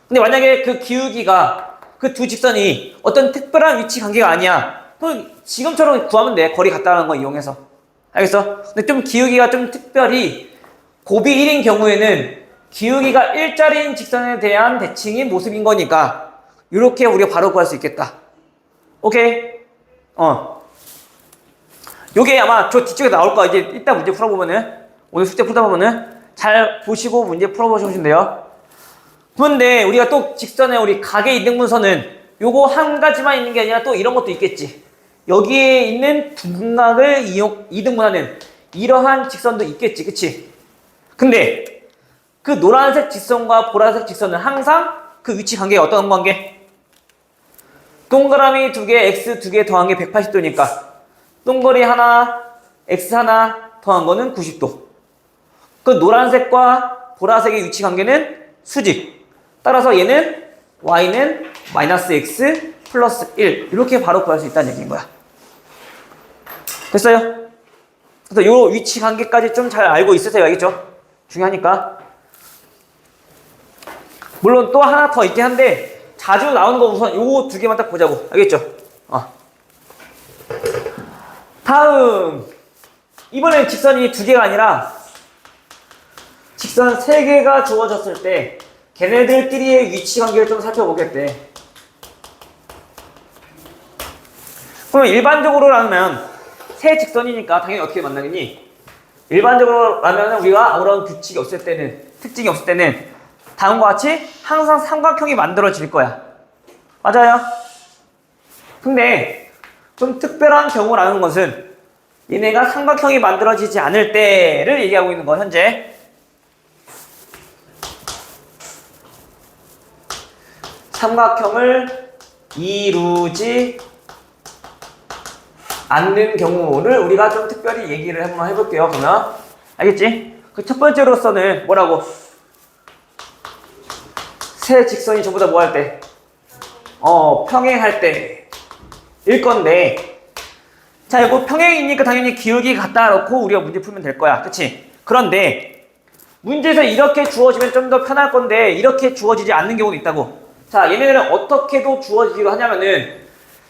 근데 만약에 그 기울기가 그 두 직선이 어떤 특별한 위치 관계가 아니야. 그럼 지금처럼 구하면 돼. 거리 같다는 거 이용해서. 알겠어? 근데 좀 기울기가 좀 특별히 곱이 1인 경우에는 기울기가 1짜리인 직선에 대한 대칭인 모습인 거니까 이렇게 우리가 바로 구할 수 있겠다. 오케이? 요게 아마 저 뒤쪽에 나올 거야. 이제 이따 문제 풀어보면은 오늘 숙제 풀다 보면은 잘 보시고 문제 풀어보시면 돼요. 그런데 우리가 또 직선에 우리 각의 이등분선은 요거 한 가지만 있는 게 아니라 또 이런 것도 있겠지. 여기에 있는 분각을 이등분하는 이러한 직선도 있겠지. 그치? 근데 그 노란색 직선과 보라색 직선은 항상 그 위치 관계가 어떤 관계? 동그라미 2개, x 2개 더한 게 180도니까 동그리 하나, x 하나 더한 거는 90도. 그 노란색과 보라색의 위치 관계는 수직. 따라서 얘는 y는 마이너스 x 플러스 1 이렇게 바로 구할 수 있다는 얘기인 거야. 됐어요? 그래서 요 위치 관계까지 좀 잘 알고 있으세요. 알겠죠? 중요하니까. 물론 또 하나 더 있긴 한데 자주 나오는 거 우선 요거 두 개만 딱 보자고. 알겠죠? 다음 이번엔 직선이 두 개가 아니라 직선 세 개가 주어졌을 때 걔네들끼리의 위치 관계를 좀 살펴보겠대. 그럼 일반적으로라면 세 직선이니까 당연히 어떻게 만나겠니? 일반적으로라면 우리가 아무런 규칙이 없을 때는 특징이 없을 때는 다음과 같이 항상 삼각형이 만들어질 거야. 맞아요? 근데 좀 특별한 경우라는 것은 얘네가 삼각형이 만들어지지 않을 때를 얘기하고 있는 거 현재. 삼각형을 이루지 않는 경우를 우리가 좀 특별히 얘기를 한번 해볼게요. 그러면 알겠지? 그 첫 번째로서는 뭐라고? 세 직선이 전부 다 뭐 할 때? 평행할 때일 건데 자 이거 평행이니까 당연히 기울기 갖다 놓고 우리가 문제 풀면 될 거야. 그치? 그런데 문제에서 이렇게 주어지면 좀 더 편할 건데 이렇게 주어지지 않는 경우도 있다고. 자 얘네들은 어떻게도 주어지기로 하냐면은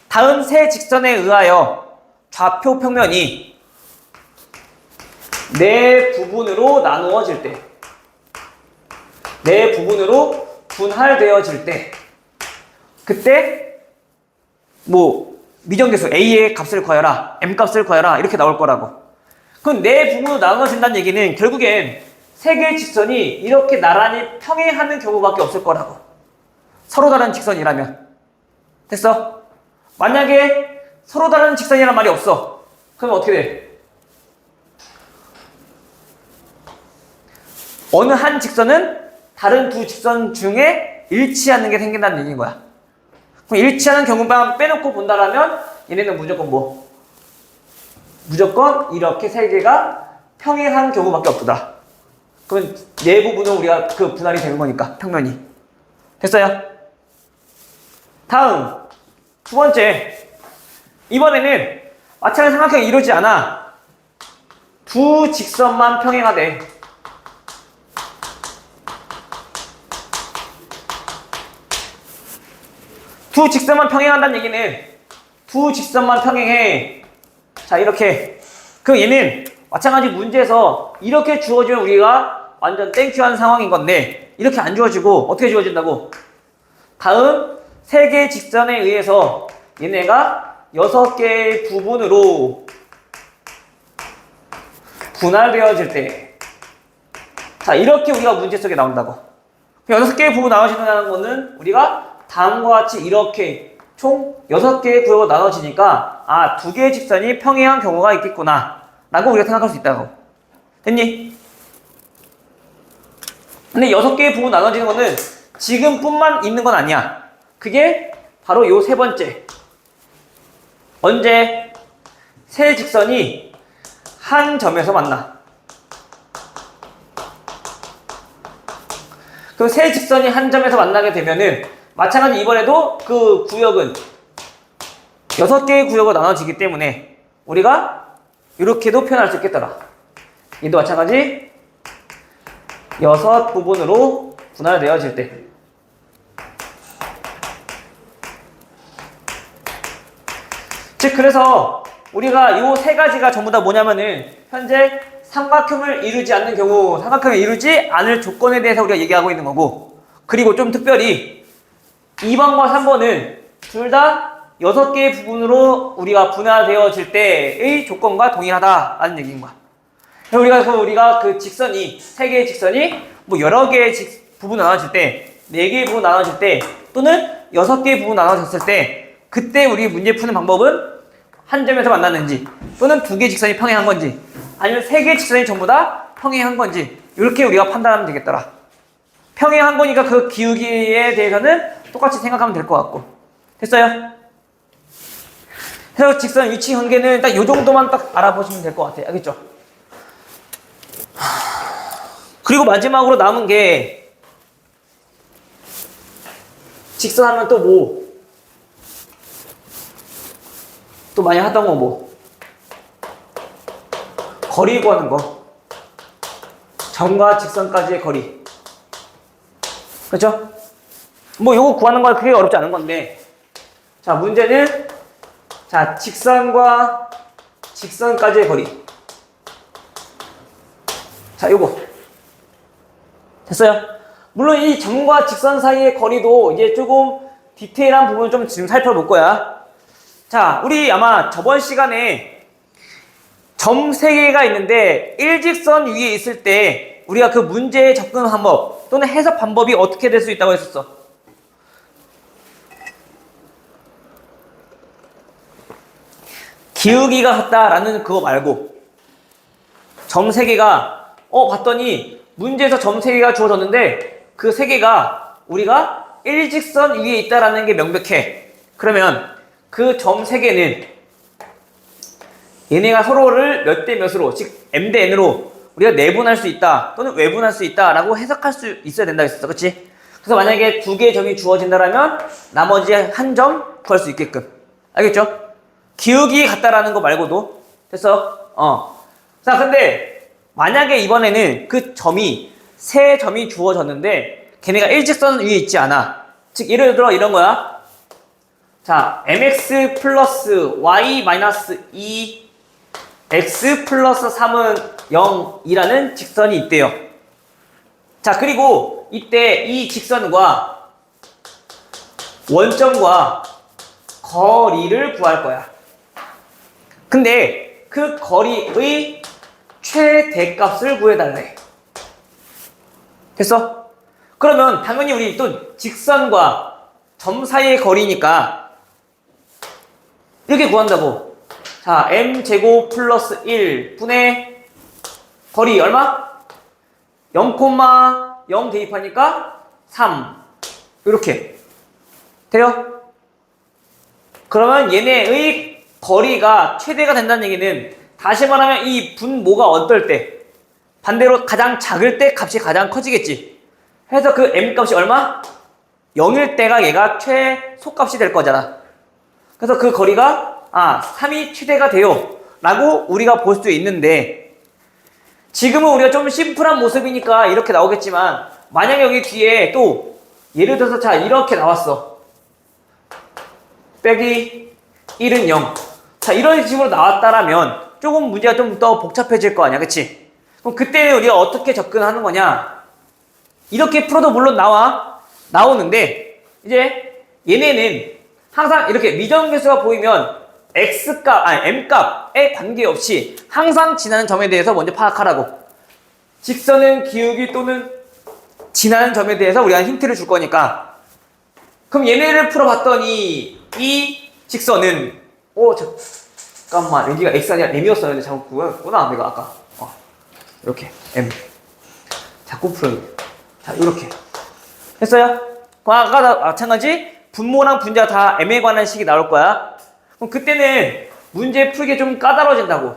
다음 세 직선에 의하여 좌표 평면이 네 부분으로 나누어질 때 네 부분으로 분할되어질 때 그때 뭐 미정계수 A의 값을 구하여라 M 값을 구하여라 이렇게 나올 거라고. 그럼 네 부분으로 나누어진다는 얘기는 결국엔 세 개의 직선이 이렇게 나란히 평행하는 경우밖에 없을 거라고. 서로 다른 직선이라면. 됐어? 만약에 서로 다른 직선이란 말이 없어. 그러면 어떻게 돼? 어느 한 직선은 다른 두 직선 중에 일치하는 게 생긴다는 얘기인 거야. 그럼 일치하는 경우만 빼놓고 본다라면 얘네는 무조건 뭐? 무조건 이렇게 세 개가 평행한 경우밖에 없다. 그러면 네 부분은 우리가 그 분할이 되는 거니까 평면이. 됐어요? 다음 두 번째. 이번에는 마찬가지 삼각형이 이루어지지 않아. 두 직선만 평행하대. 두 직선만 평행한다는 얘기는 두 직선만 평행해. 자, 이렇게. 그럼 얘는 마찬가지 문제에서 이렇게 주어지면 우리가 완전 땡큐한 상황인 건데 이렇게 안 주어지고 어떻게 주어진다고? 다음 세 개의 직선에 의해서 얘네가 6개의 부분으로 분할되어질 때, 자, 이렇게 우리가 문제 속에 나온다고. 6개의 부분 나눠진다는 거는 우리가 다음과 같이 이렇게 총 6개의 구역으로 나눠지니까 아, 2개의 직선이 평행한 경우가 있겠구나 라고 우리가 생각할 수 있다고. 됐니? 근데 6개의 부분 나눠지는 거는 지금뿐만 있는 건 아니야. 그게 바로 요 세 번째. 언제 세 직선이 한 점에서 만나. 그 세 직선이 한 점에서 만나게 되면은 마찬가지 이번에도 그 구역은 6개의 구역으로 나눠지기 때문에 우리가 이렇게도 표현할 수 있겠더라. 얘도 마찬가지 6 부분으로 분할되어질 때. 즉 그래서 우리가 요 세 가지가 전부 다 뭐냐면은 현재 삼각형을 이루지 않는 경우, 삼각형을 이루지 않을 조건에 대해서 우리가 얘기하고 있는 거고, 그리고 좀 특별히 2번과 3번은 둘 다 6개의 부분으로 우리가 분할되어질 때의 조건과 동일하다라는 얘기인 거야. 우리가 그 직선이, 3개의 직선이 뭐 여러 개의 부분 나눠질 때, 4개의 부분 나눠질 때, 또는 6개의 부분 나눠졌을 때, 그때 우리 문제 푸는 방법은 한 점에서 만났는지, 또는 2개의 직선이 평행한 건지, 아니면 3개의 직선이 전부 다 평행한 건지, 이렇게 우리가 판단하면 되겠더라. 평행한 거니까 그 기울기에 대해서는 똑같이 생각하면 될 것 같고. 됐어요? 그래서 직선 위치 관계는 딱 요 정도만 딱 알아보시면 될 것 같아요. 알겠죠? 그리고 마지막으로 남은 게 직선 하면 또 뭐? 또 많이 하던 거 뭐? 거리 구하는 거. 점과 직선까지의 거리. 그렇죠? 뭐 요거 구하는 거 그게 어렵지 않은 건데, 자, 문제는 자, 직선과 직선까지의 거리. 자, 요거 됐어요? 물론 이 점과 직선 사이의 거리도 이제 조금 디테일한 부분 좀 지금 살펴볼 거야. 자, 우리 아마 저번 시간에 점 3개가 있는데 일직선 위에 있을 때 우리가 그 문제의 접근 방법 또는 해석 방법이 어떻게 될 수 있다고 했었어. 기울기가 같다라는 그거 말고 점 3개가 봤더니 문제에서 점 3개가 주어졌는데 그 3개가 우리가 일직선 위에 있다라는 게 명백해. 그러면 그 점 3개는 얘네가 서로를 몇 대 몇으로, 즉 m 대 n으로 우리가 내분할 수 있다 또는 외분할 수 있다라고 해석할 수 있어야 된다고 했었어. 그치? 그래서 만약에 2개의 점이 주어진다라면 나머지 한 점 구할 수 있게끔. 알겠죠? 기울기 같다라는 거 말고도. 됐어? 자, 근데 만약에 이번에는 그 점이 세 점이 주어졌는데 걔네가 일직선 위에 있지 않아. 즉 예를 들어 이런 거야. 자, mx 플러스 y 마이너스 2 x 플러스 3은 0이라는 직선이 있대요. 자, 그리고 이때 이 직선과 원점과 거리를 구할 거야. 근데 그 거리의 최대값을 구해달래. 됐어? 그러면 당연히 우리 또 직선과 점 사이의 거리니까 이렇게 구한다고. 자, m제곱 플러스 1 분의 거리 얼마? 0,1 0 대입하니까 3 이렇게 돼요? 그러면 얘네의 거리가 최대가 된다는 얘기는 다시 말하면 이 분모가 어떨 때 반대로 가장 작을 때 값이 가장 커지겠지. 해서 그 m 값이 얼마? 0일 때가 얘가 최소값이 될 거잖아. 그래서 그 거리가 3이 최대가 돼요 라고 우리가 볼 수도 있는데, 지금은 우리가 좀 심플한 모습이니까 이렇게 나오겠지만 만약에 여기 뒤에 또 예를 들어서 자 이렇게 나왔어. 빼기 1은 0. 자 이런 식으로 나왔다라면 조금 문제가 좀 더 복잡해질 거 아니야, 그치? 그럼 그때 우리가 어떻게 접근하는 거냐? 이렇게 풀어도 물론 나오는데 이제 얘네는 항상 이렇게 미정계수가 보이면 x값, m값에 관계없이 항상 지나는 점에 대해서 먼저 파악하라고. 직선은 기울기 또는 지나는 점에 대해서 우리가 힌트를 줄 거니까. 그럼 얘네를 풀어봤더니 이 직선은 잠깐만 여기가 x 아니라 m이었었는데 잘못 구했구나 내가 아까. 이렇게 m 자꾸 풀어요. 자 이렇게 했어요? 아까 마찬가지 분모랑 분자 다 m에 관한 식이 나올 거야. 그럼 그때는 문제 풀기 좀 까다로워진다고.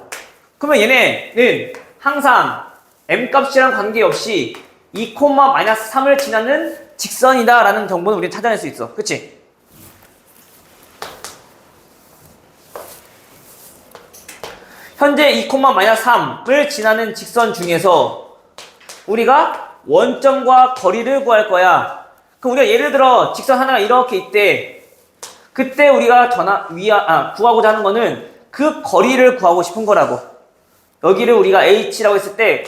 그러면 얘네는 항상 m값이랑 관계없이 2,-3을 지나는 직선이다 라는 정보는 우리는 찾아낼 수 있어. 그치? 현재 2,-3을 지나는 직선 중에서 우리가 원점과 거리를 구할 거야. 그럼 우리가 예를 들어 직선 하나가 이렇게 있대. 그때 우리가 구하고자 하는 거는 그 거리를 구하고 싶은 거라고. 여기를 우리가 h라고 했을 때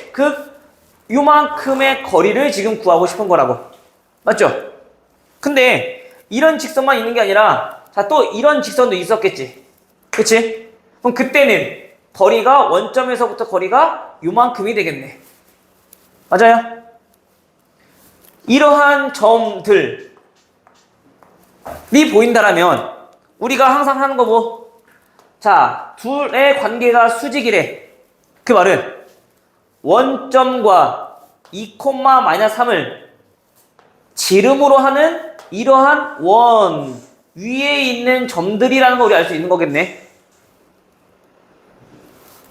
요만큼의 거리를 지금 구하고 싶은 거라고. 맞죠? 근데 이런 직선만 있는 게 아니라 또 이런 직선도 있었겠지. 그치? 그럼 그때는 거리가 원점에서부터 거리가 요만큼이 되겠네. 맞아요? 이러한 점들이 보인다라면 우리가 항상 하는 거 뭐? 자, 둘의 관계가 수직이래. 그 말은 원점과 2,-3을 지름으로 하는 이러한 원 위에 있는 점들이라는 거 우리 알 수 있는 거겠네.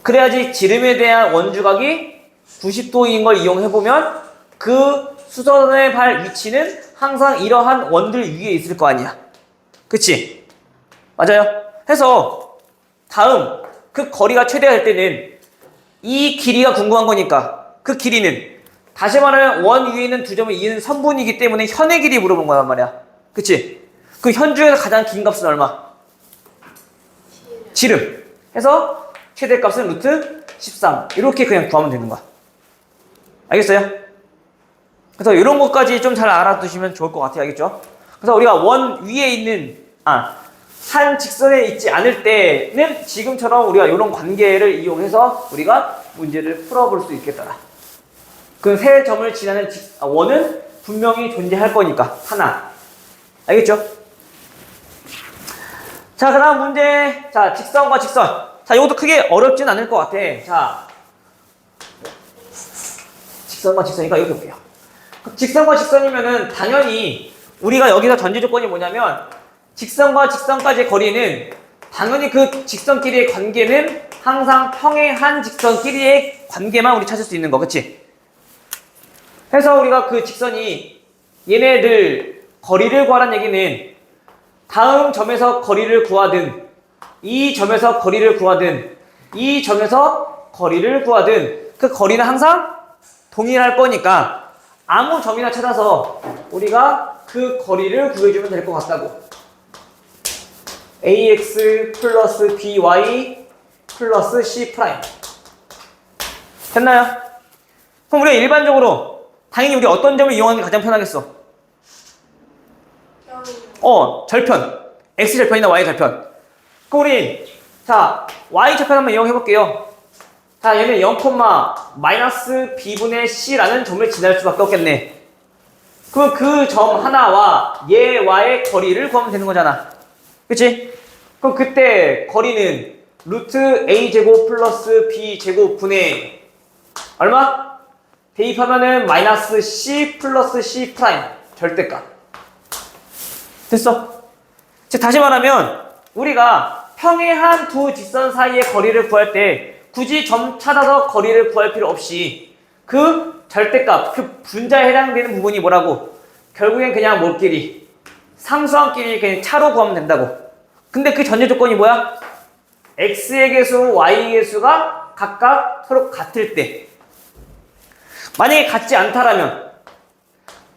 그래야지 지름에 대한 원주각이 90도인 걸 이용해보면 그 수선의 발 위치는 항상 이러한 원들 위에 있을 거 아니야. 그치? 맞아요? 해서 다음 그 거리가 최대할 때는 이 길이가 궁금한 거니까 그 길이는 다시 말하면 원 위에 있는 두 점을 이은 선분이기 때문에 현의 길이 물어본 거란 말이야. 그치? 그 현 중에서 가장 긴 값은 얼마? 지름. 해서 최대값은 루트 13 이렇게 그냥 구하면 되는 거야. 알겠어요? 그래서 이런 것까지 좀 잘 알아두시면 좋을 것 같아요. 알겠죠? 그래서 우리가 원 위에 있는 한 직선에 있지 않을 때는 지금처럼 우리가 이런 관계를 이용해서 우리가 문제를 풀어볼 수 있겠다. 그 세 점을 지나는 원은 분명히 존재할 거니까 하나. 알겠죠? 자, 그 다음 문제. 자, 직선과 직선. 자, 이것도 크게 어렵진 않을 것 같아. 자, 직선과 직선이니까 이렇게 볼게요. 직선과 직선이면은 당연히 우리가 여기서 전제 조건이 뭐냐면 직선과 직선까지의 거리는 당연히 그 직선끼리의 관계는 항상 평행한 직선끼리의 관계만 우리 찾을 수 있는 거, 그치? 해서 우리가 그 직선이 얘네들 거리를 구하라는 얘기는 다음 점에서 거리를 구하든 이 점에서 거리를 구하든 이 점에서 거리를 구하든 그 거리는 항상 동일할 거니까 아무 점이나 찾아서 우리가 그 거리를 구해주면 될 것 같다고. ax 플러스 by 플러스 c 프라임. 됐나요? 그럼 우리가 일반적으로 당연히 우리 어떤 점을 이용하는 게 가장 편하겠어? 절편. x 절편이나 y 절편. 그럼 우리 자 y 절편 한번 이용해 볼게요. 자, 얘는 0, 마이너스 b분의 c라는 점을 지날 수밖에 없겠네. 그럼 그 점 하나와 얘와의 거리를 구하면 되는 거잖아. 그치? 그럼 그때 거리는 루트 a제곱 플러스 b제곱 분의 얼마? 대입하면은 마이너스 C 플러스 C 프라임 절대값. 됐어. 즉 다시 말하면 우리가 평행한 두 직선 사이의 거리를 구할 때 굳이 점 찾아서 거리를 구할 필요 없이 그 절대값, 그 분자에 해당되는 부분이 뭐라고? 결국엔 그냥 뭘끼리? 상수함끼리 그냥 차로 구하면 된다고. 근데 그 전제 조건이 뭐야? x의 개수, y의 개수가 각각 서로 같을 때. 만약에 같지 않다라면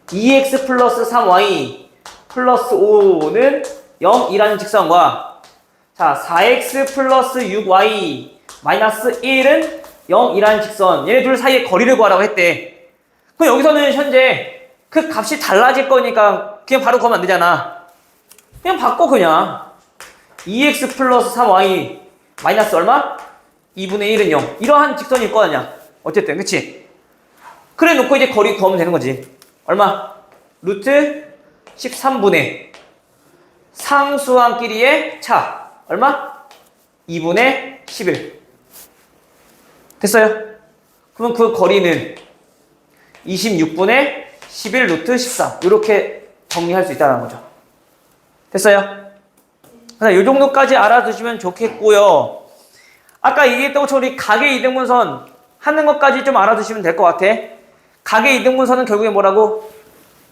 2x 플러스 3y 플러스 5는 0이라는 직선과 자 4x 플러스 6y 마이너스 1은 0이라는 직선 얘네 둘 사이의 거리를 구하라고 했대. 그럼 여기서는 현재 그 값이 달라질 거니까 그냥 바로 구하면 안 되잖아. 그냥 바꿔 그냥 2x 플러스 3y 마이너스 얼마? 2분의 1은 0 이러한 직선일 거 아니야. 어쨌든 그치? 그래 놓고 이제 거리 구하면 되는 거지. 얼마? 루트 13분의 상수함끼리의 차 얼마? 2분의 11 됐어요? 그러면 그 거리는 26분의 11 루트 13 이렇게 정리할 수 있다는 거죠. 됐어요? 이 정도까지 알아두시면 좋겠고요. 아까 얘기했던 것처럼 우리 각의 이등분선 하는 것까지 좀 알아두시면 될 것 같아. 각의 이등분선은 결국에 뭐라고?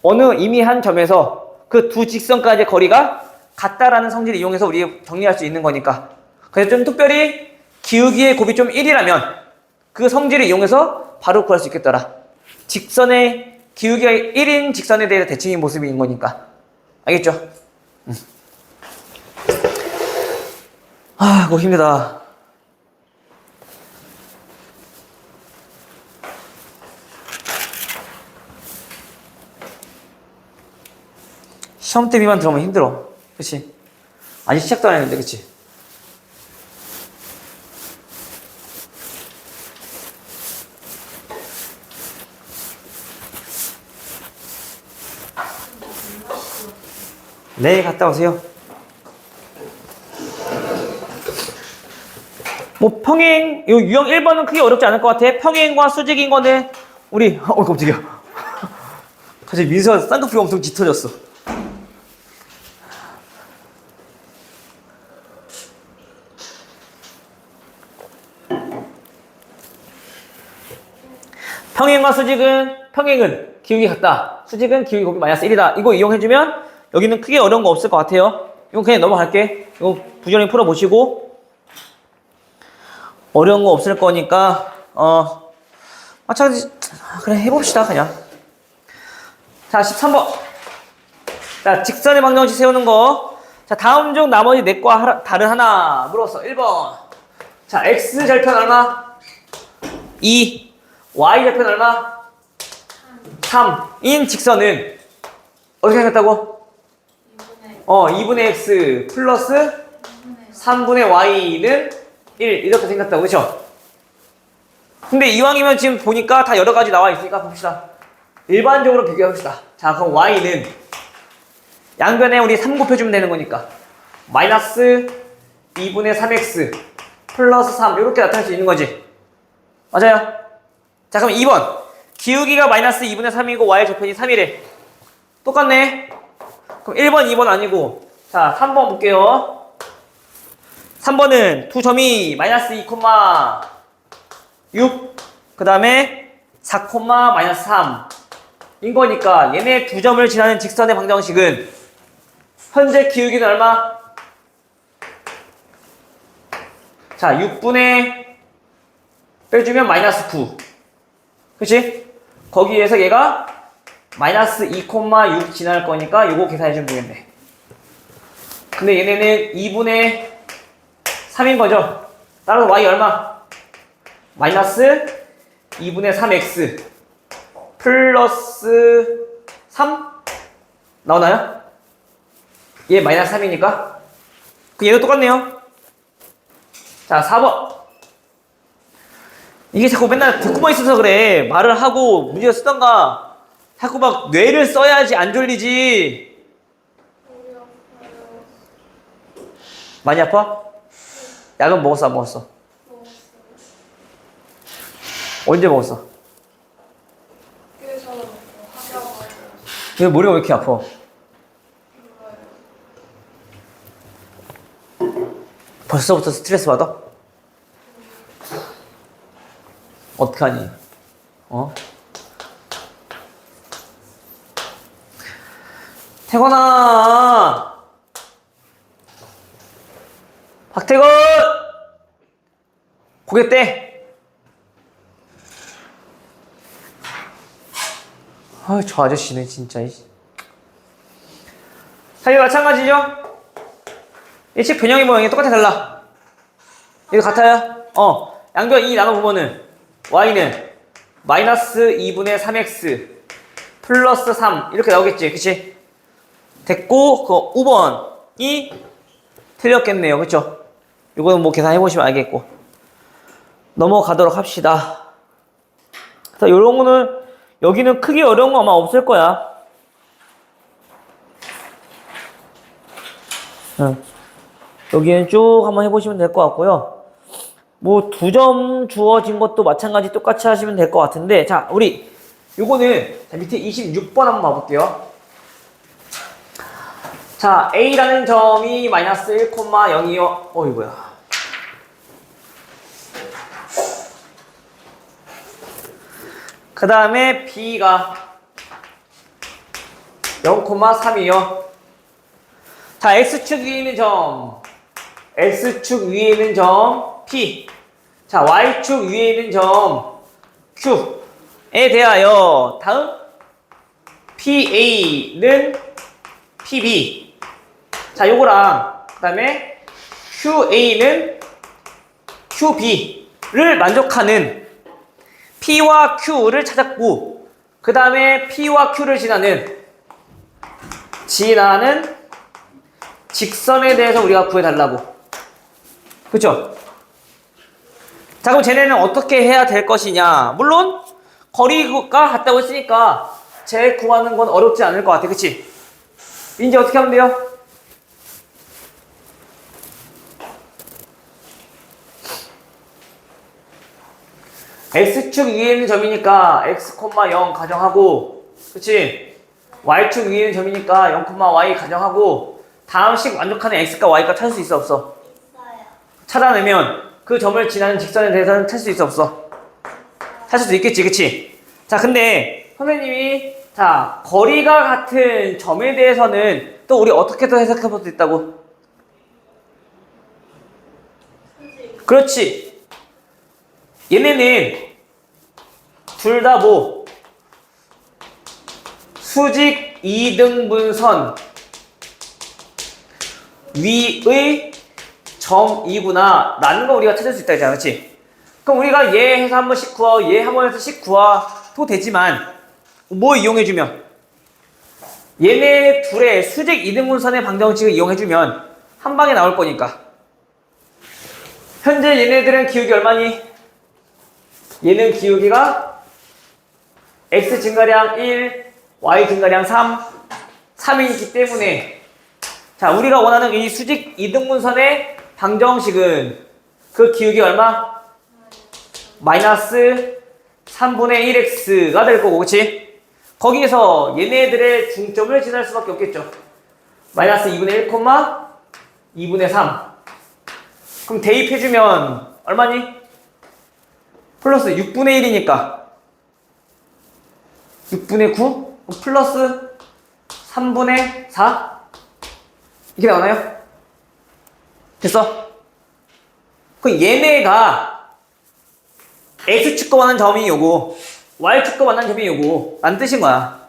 어느 이미 한 점에서 그 두 직선까지의 거리가 같다라는 성질을 이용해서 우리 정리할 수 있는 거니까. 그래서 좀 특별히 기울기의 곱이 좀 1이라면 그 성질을 이용해서 바로 구할 수 있겠더라. 직선의 기울기가 1인 직선에 대해서 대칭인 모습인 거니까. 알겠죠? 아, 그거 힘들다. 시험 대비만 들어오면 힘들어. 그치? 아직 시작도 안 했는데, 그치? 네, 갔다 오세요. 뭐, 평행, 요 유형 1번은 크게 어렵지 않을 것 같아. 평행과 수직인 거는, 우리, 깜짝이야. 갑자기 민서 쌍꺼풀이 엄청 짙어졌어. 평행과 수직은, 평행은 기울기 같다. 수직은 기울기 곱이 마이너스 1이다. 이거 이용해주면 여기는 크게 어려운 거 없을 것 같아요. 이거 그냥 넘어갈게. 이거 부지런히 풀어보시고. 어려운 거 없을 거니까, 그래, 해봅시다, 그냥. 자, 13번. 자, 직선의 방정식 세우는 거. 자, 다음 중 나머지 넷과 다른 하나 물었어. 1번. 자, x 절편 얼마? 2. y 절편 얼마? 3인 직선은 어떻게 생겼다고? 2분의 x 플러스 3분의 y는 1 이렇게 생겼다고. 그쵸? 근데 이왕이면 지금 보니까 다 여러 가지 나와 있으니까 봅시다. 일반적으로 비교해봅시다. 자, 그럼 y는 양변에 우리 3 곱해주면 되는 거니까 마이너스 2분의 3x 플러스 3 이렇게 나타낼 수 있는 거지. 맞아요? 자, 그럼 2번. 기울기가 마이너스 2분의 3이고 y의 절편이 3이래. 똑같네. 그럼 1번, 2번 아니고 자, 3번 볼게요. 3번은 두 점이 마이너스 2,6 그 다음에 4, 마이너스 3인 거니까 얘네 두 점을 지나는 직선의 방정식은 현재 기울기는 얼마? 자, 6분의 빼주면 마이너스 9 그치? 거기에서 얘가 마이너스 2,6 지날 거니까 요거 계산해주면 되겠네. 근데 얘네는 2분의 3인 거죠? 따라서 y 얼마? 마이너스 2분의 3x 플러스 3? 나오나요? 얘 마이너스 3이니까 그 얘도 똑같네요. 자, 4번. 이게 자꾸 맨날 듣고만 있어서 그래. 말을 하고 문제 쓰던가 자꾸 막 뇌를 써야지 안 졸리지. 많이 아파? 약은 먹었어 안 먹었어? 언제 먹었어? 왜 머리가 왜 이렇게 아파? 벌써부터 스트레스 받아? 어떡하니? 어? 태건아! 박태건! 고개 떼! 아유, 저 아저씨네, 진짜. 자, 이거 마찬가지죠? 일치 변형의 모양이 똑같아, 달라. 이거 같아요? 양변 2 나눠보면은, y는 마이너스 2분의 3x 플러스 3 이렇게 나오겠지, 그치? 됐고, 그 5번이 틀렸겠네요, 그쵸? 이거는 뭐 계산해보시면 알겠고. 넘어가도록 합시다. 자, 요런 거는, 여기는 크게 어려운 거 아마 없을 거야. 응. 여기는 쭉 한번 해보시면 될 것 같고요. 뭐 2점 주어진 것도 마찬가지 똑같이 하시면 될 것 같은데, 자, 우리 요거는 자, 밑에 26번 한번 봐볼게요. 자, A라는 점이 마이너스 1,0이요. 이거야. 그 다음에 B가 0,3이요. 자, X축 위에 있는 점, X축 위에 있는 점 P. 자, Y축 위에 있는 점 Q에 대하여 다음 PA는 PB. 자, 요거랑 그 다음에 QA는 QB를 만족하는 P와 Q를 찾았고, 그 다음에 P와 Q를 지나는 직선에 대해서 우리가 구해달라고. 그쵸? 자, 그럼 쟤네는 어떻게 해야 될 것이냐? 물론 거리가 같다고 했으니까 쟤 구하는 건 어렵지 않을 것 같아. 그치? 이제 어떻게 하면 돼요? X축 위에 있는 점이니까 x, 0 가정하고, 그치? Y축 위에 있는 점이니까 0,y 가정하고, 다음 식 만족하는 x과 y가 찾을 수 있어, 없어? 있어요. 찾아내면 그 점을 지나는 직선에 대해서는 찾을 수 있어, 없어? 찾을 수 있겠지, 그치? 자, 근데 선생님이 자, 거리가 같은 점에 대해서는 또 우리 어떻게 또 해석해 볼 수 있다고? 그렇지. 얘네는 둘 다 뭐 수직 2등분선 위의 점이구나 라는 거 우리가 찾을 수 있다 했잖아, 그렇지? 그럼 우리가 얘 해서 한 번씩 구하, 얘 한 번 해서 씩 구하도 되지만 뭐 이용해주면 얘네 둘의 수직 2등분선의 방정식을 이용해주면 한 방에 나올 거니까. 현재 얘네들은 기울기 얼마니? 얘는 기울기가 x 증가량 1, y 증가량 3, 3이기 때문에 자, 우리가 원하는 이 수직 이등분선의 방정식은 그 기울기 얼마? 마이너스 3분의 1x가 될 거고, 그치? 거기에서 얘네들의 중점을 지날 수밖에 없겠죠. 마이너스 2분의 1, 2분의 3. 그럼 대입해주면 얼마니? 플러스 6분의 1이니까 6분의 9 플러스 3분의 4 이게 나오나요? 됐어? 그럼 얘네가 X축과 만난 점이 요거 Y축과 만난 점이 요거 라는 뜻인 거야.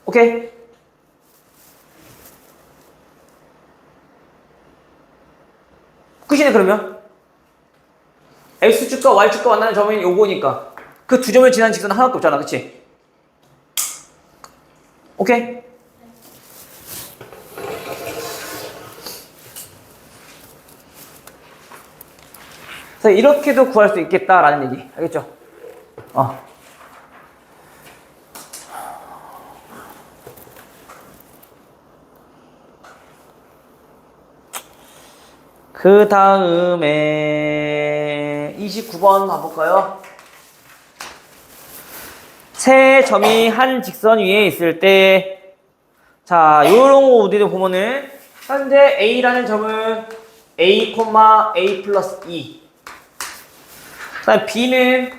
오케이? 끝이네. 그러면 X축과 Y축과 만나는 점이 요거니까 그 두 점을 지난 직선은 하나밖에 없잖아, 그치? 오케이? 그래서 이렇게도 구할 수 있겠다라는 얘기, 알겠죠? 그 다음에 29번 가볼까요? 세 점이 한 직선 위에 있을 때, 자, 요런 거 우리도 보면은, 현재 A라는 점은 A, A 플러스 2. 그 다음 B는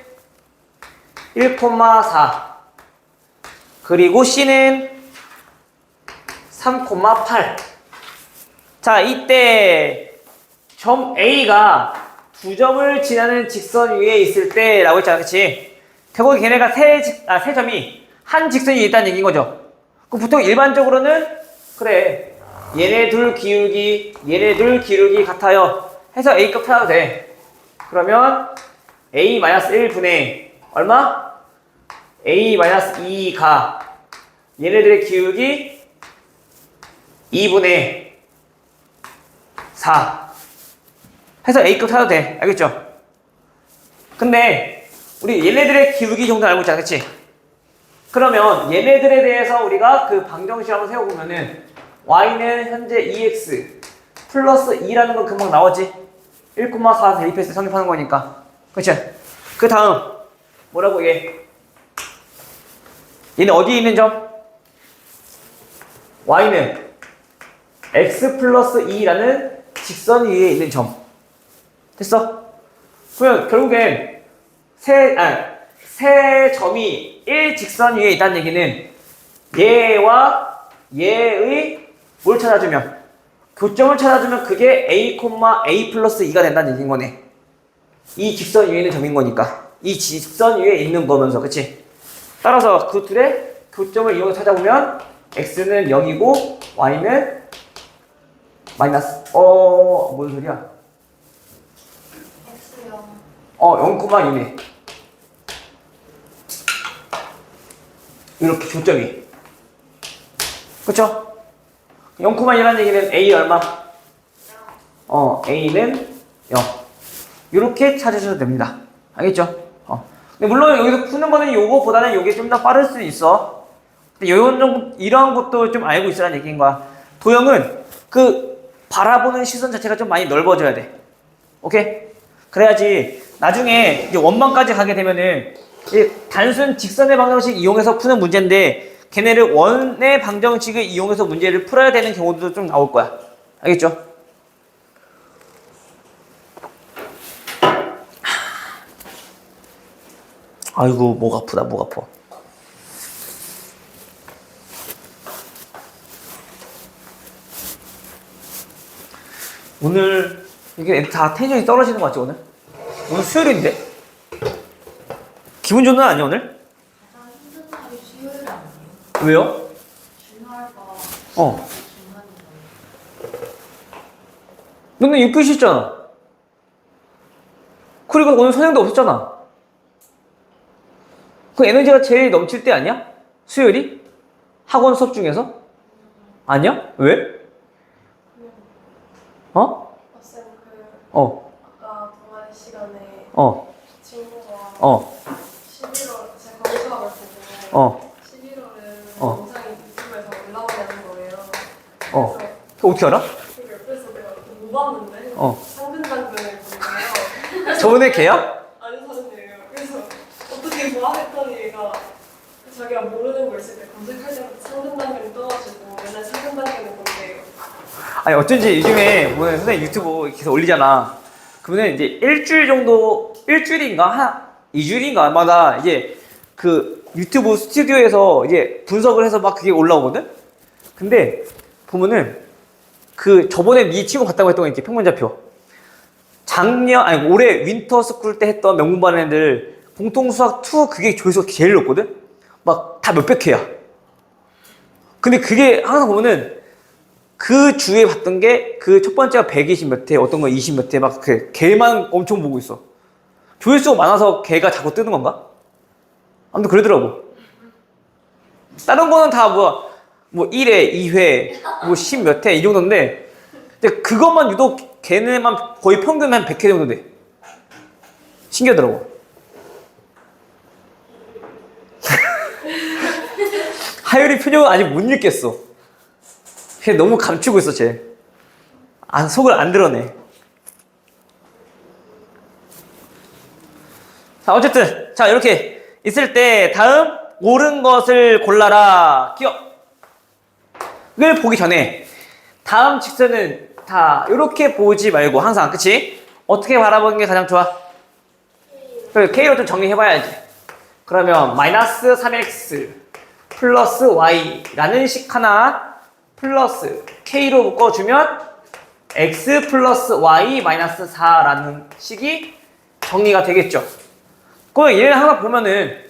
1, 4. 그리고 C는 3, 8. 자, 이때 점 A가 두 점을 지나는 직선 위에 있을 때 라고 했잖아, 그치? 결국 걔네가 세 점이 한 직선 위에 있다는 얘기인 거죠. 그럼 보통 일반적으로는 그래, 얘네 둘 기울기 같아요 해서 A값 찾아도 돼. 그러면 A-1분의 얼마? A-2가 얘네들의 기울기 2분의 4 해서 A값 찾아도 돼. 알겠죠? 근데 우리 얘네들의 기울기 정도 알고 있잖아, 그치? 그러면 얘네들에 대해서 우리가 그 방정식 한번 세워보면은 y는 현재 2x 플러스 2라는 건 금방 나오지? 1,4 대입해서 성립하는 거니까. 그치? 그 다음 뭐라고 얘? 얘는 어디에 있는 점? y는 x 플러스 2라는 직선 위에 있는 점. 됐어? 그러면 결국엔 세 점이 1직선 위에 있다는 얘기는 얘와 얘의 뭘 찾아주면? 교점을 찾아주면 그게 A, 플러스 2가 된다는 얘기인 거네. 이 직선 위에 있는 점인 거니까. 이 직선 위에 있는 거면서, 그치? 따라서 그 둘의 교점을 이용해서 찾아보면 x는 0이고 y는 마이너스, 뭔 소리야? X0. 0,2네. 이렇게 교점이. 그쵸? 0,2라는 얘기는 A 얼마? A는 0. 이렇게 찾으셔도 됩니다. 알겠죠? 근데 물론 여기서 푸는 거는 요거보다는 요게 좀 더 빠를 수 있어. 근데 이러한 것도 좀 알고 있으라는 얘기인 거야. 도형은 그 바라보는 시선 자체가 좀 많이 넓어져야 돼. 오케이? 그래야지 나중에 이제 원방까지 가게 되면은 단순 직선의 방정식 이용해서 푸는 문제인데 걔네를 원의 방정식을 이용해서 문제를 풀어야 되는 경우도 좀 나올 거야. 알겠죠? 아이고 목 아프다, 목 아파. 오늘 이게 다 텐션이 떨어지는 거 같지 오늘? 오늘 수요일인데? 기분 좋은 날 아니야 오늘? 가장 힘든 날이 수요일 아니에요? 왜요? 주말과 어. 중간이잖아요. 너는 6교시 있잖아. 그리고 오늘 선생도 없었잖아. 그 에너지가 제일 넘칠 때 아니야? 수요일이? 학원 수업 중에서? 아니야? 왜? 어? 쌤 어. 아까 동아리 시간에 어. 친구가 어. 11월 제가 검수학을 보고 어. 11월은 어. 영상이 유튜브에서 올라오냐는 거예요. 어. 그래서 그거 어떻게 알아? 그 옆에서 내가 못 봤는데 어. 상근당근을 보는데요. 저번에 걔야? 아는 사람이에요. 그래서 어떻게 뭐 했더니 얘가 자기가 모르는 거 있을 때 검색할 때마다 상근당근이 떠가지고 맨날 상근당근을 본대요. 아니 어쩐지 요즘에 뭐 선생님 유튜브 계속 올리잖아. 그러면 이제 일주일인가 2주일인가 마다 이제 그 유튜브 스튜디오에서 이제 분석을 해서 막 그게 올라오거든. 근데 보면은 그 저번에 네 친구 봤다고 했던 거 있지, 평면좌표. 올해 윈터 스쿨 때 했던 명문반 애들 공통수학 2 그게 조회수가 제일 높거든. 막 다 몇백 회야. 근데 그게 항상 보면은 그 주에 봤던 게 그 첫 번째가 120 몇 회, 어떤 거 20 몇 회, 막 그 걔만 엄청 보고 있어. 조회수가 많아서 걔가 자꾸 뜨는 건가? 아무튼 그러더라고. 다른 거는 다 뭐 1회, 2회, 뭐 10 몇 회 이 정도인데, 근데 그것만 유독 걔네만 거의 평균 한 100회 정도 돼. 신기하더라고. 하율이 표정은 아직 못 읽겠어. 걔 너무 감추고 있어, 쟤. 속을 안 드러내. 자, 어쨌든. 자, 이렇게 있을 때, 다음, 옳은 것을 골라라. 기억. 이걸 보기 전에 다음 직선은 다 이렇게 보지 말고 항상 그치? 어떻게 바라보는 게 가장 좋아? K로 좀 정리해봐야지. 그러면 마이너스 3x 플러스 y라는 식 하나 플러스 K로 묶어주면 x 플러스 y 마이너스 4라는 식이 정리가 되겠죠. 그럼 얘를 항상 보면은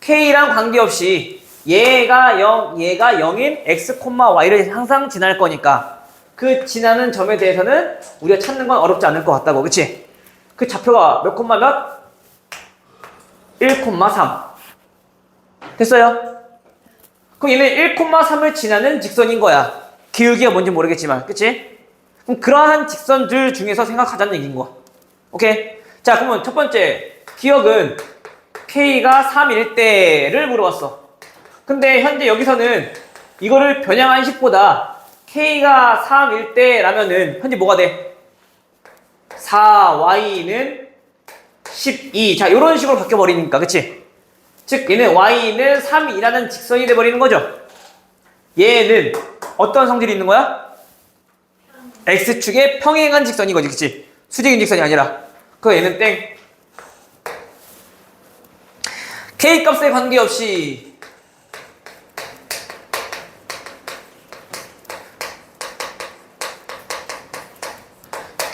K랑 관계없이 얘가 0인 x, y를 항상 지날 거니까 그 지나는 점에 대해서는 우리가 찾는 건 어렵지 않을 것 같다고. 그치? 그 좌표가 몇 콤마 몇? 1,3 됐어요? 그럼 얘는 1,3을 지나는 직선인 거야. 기울기가 뭔지 모르겠지만 그치? 그럼 그러한 직선들 중에서 생각하자는 얘기인 거야. 오케이? 자 그러면 첫 번째 기억은 K가 3일 때를 물어봤어. 근데 현재 여기서는 이거를 변형한 식보다 K가 3일 때라면은 현재 뭐가 돼? 4Y는 12. 자, 이런 식으로 바뀌어버리니까, 그치? 즉, 얘는 Y는 3이라는 직선이 돼버리는 거죠. 얘는 어떤 성질이 있는 거야? X축에 평행한 직선인 거지, 그치? 수직인 직선이 아니라. 그 얘는 땡. K 값에 관계없이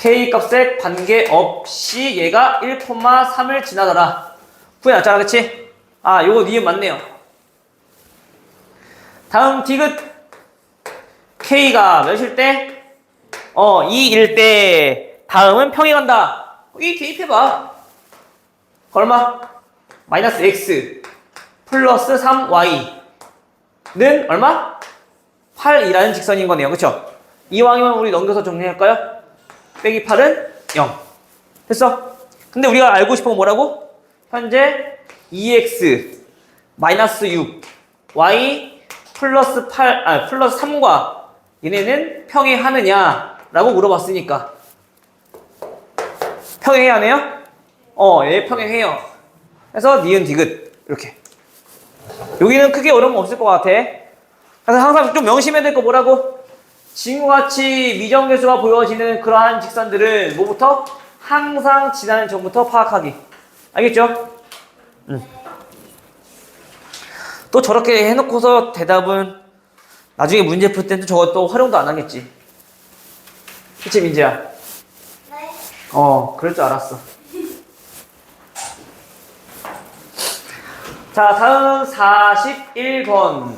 K 값에 관계없이 얘가 1,3을 지나더라. 구해놨잖아, 그치? 아, 요거 니은 맞네요. 다음 디귿 K가 몇일 때? 2일 때 다음은 평행한다. 이 대입해봐. 얼마? 마이너스 x 플러스 3y는 얼마? 8이라는 직선인 거네요. 그쵸? 이왕이면 우리 넘겨서 정리할까요? 빼기 8은 0. 됐어? 근데 우리가 알고 싶은 건 뭐라고? 현재 2x 마이너스 6 y 플러스 3과 얘네는 평행하느냐라고 물어봤으니까 평행해야 하네요? 얘 평행해요. 그래서 니은 디귿 이렇게. 여기는 크게 어려움 없을 것 같아. 그래서 항상 좀 명심해야 될 거 뭐라고? 지금과 같이 미정계수가 보여지는 그러한 직선들은 뭐부터? 항상 지나는 점부터 파악하기. 알겠죠? 또 저렇게 해놓고서 대답은 나중에 문제 풀 때는 저것도 활용도 안 하겠지. 그치 민지야? 네. 그럴 줄 알았어. 자, 다음 41번.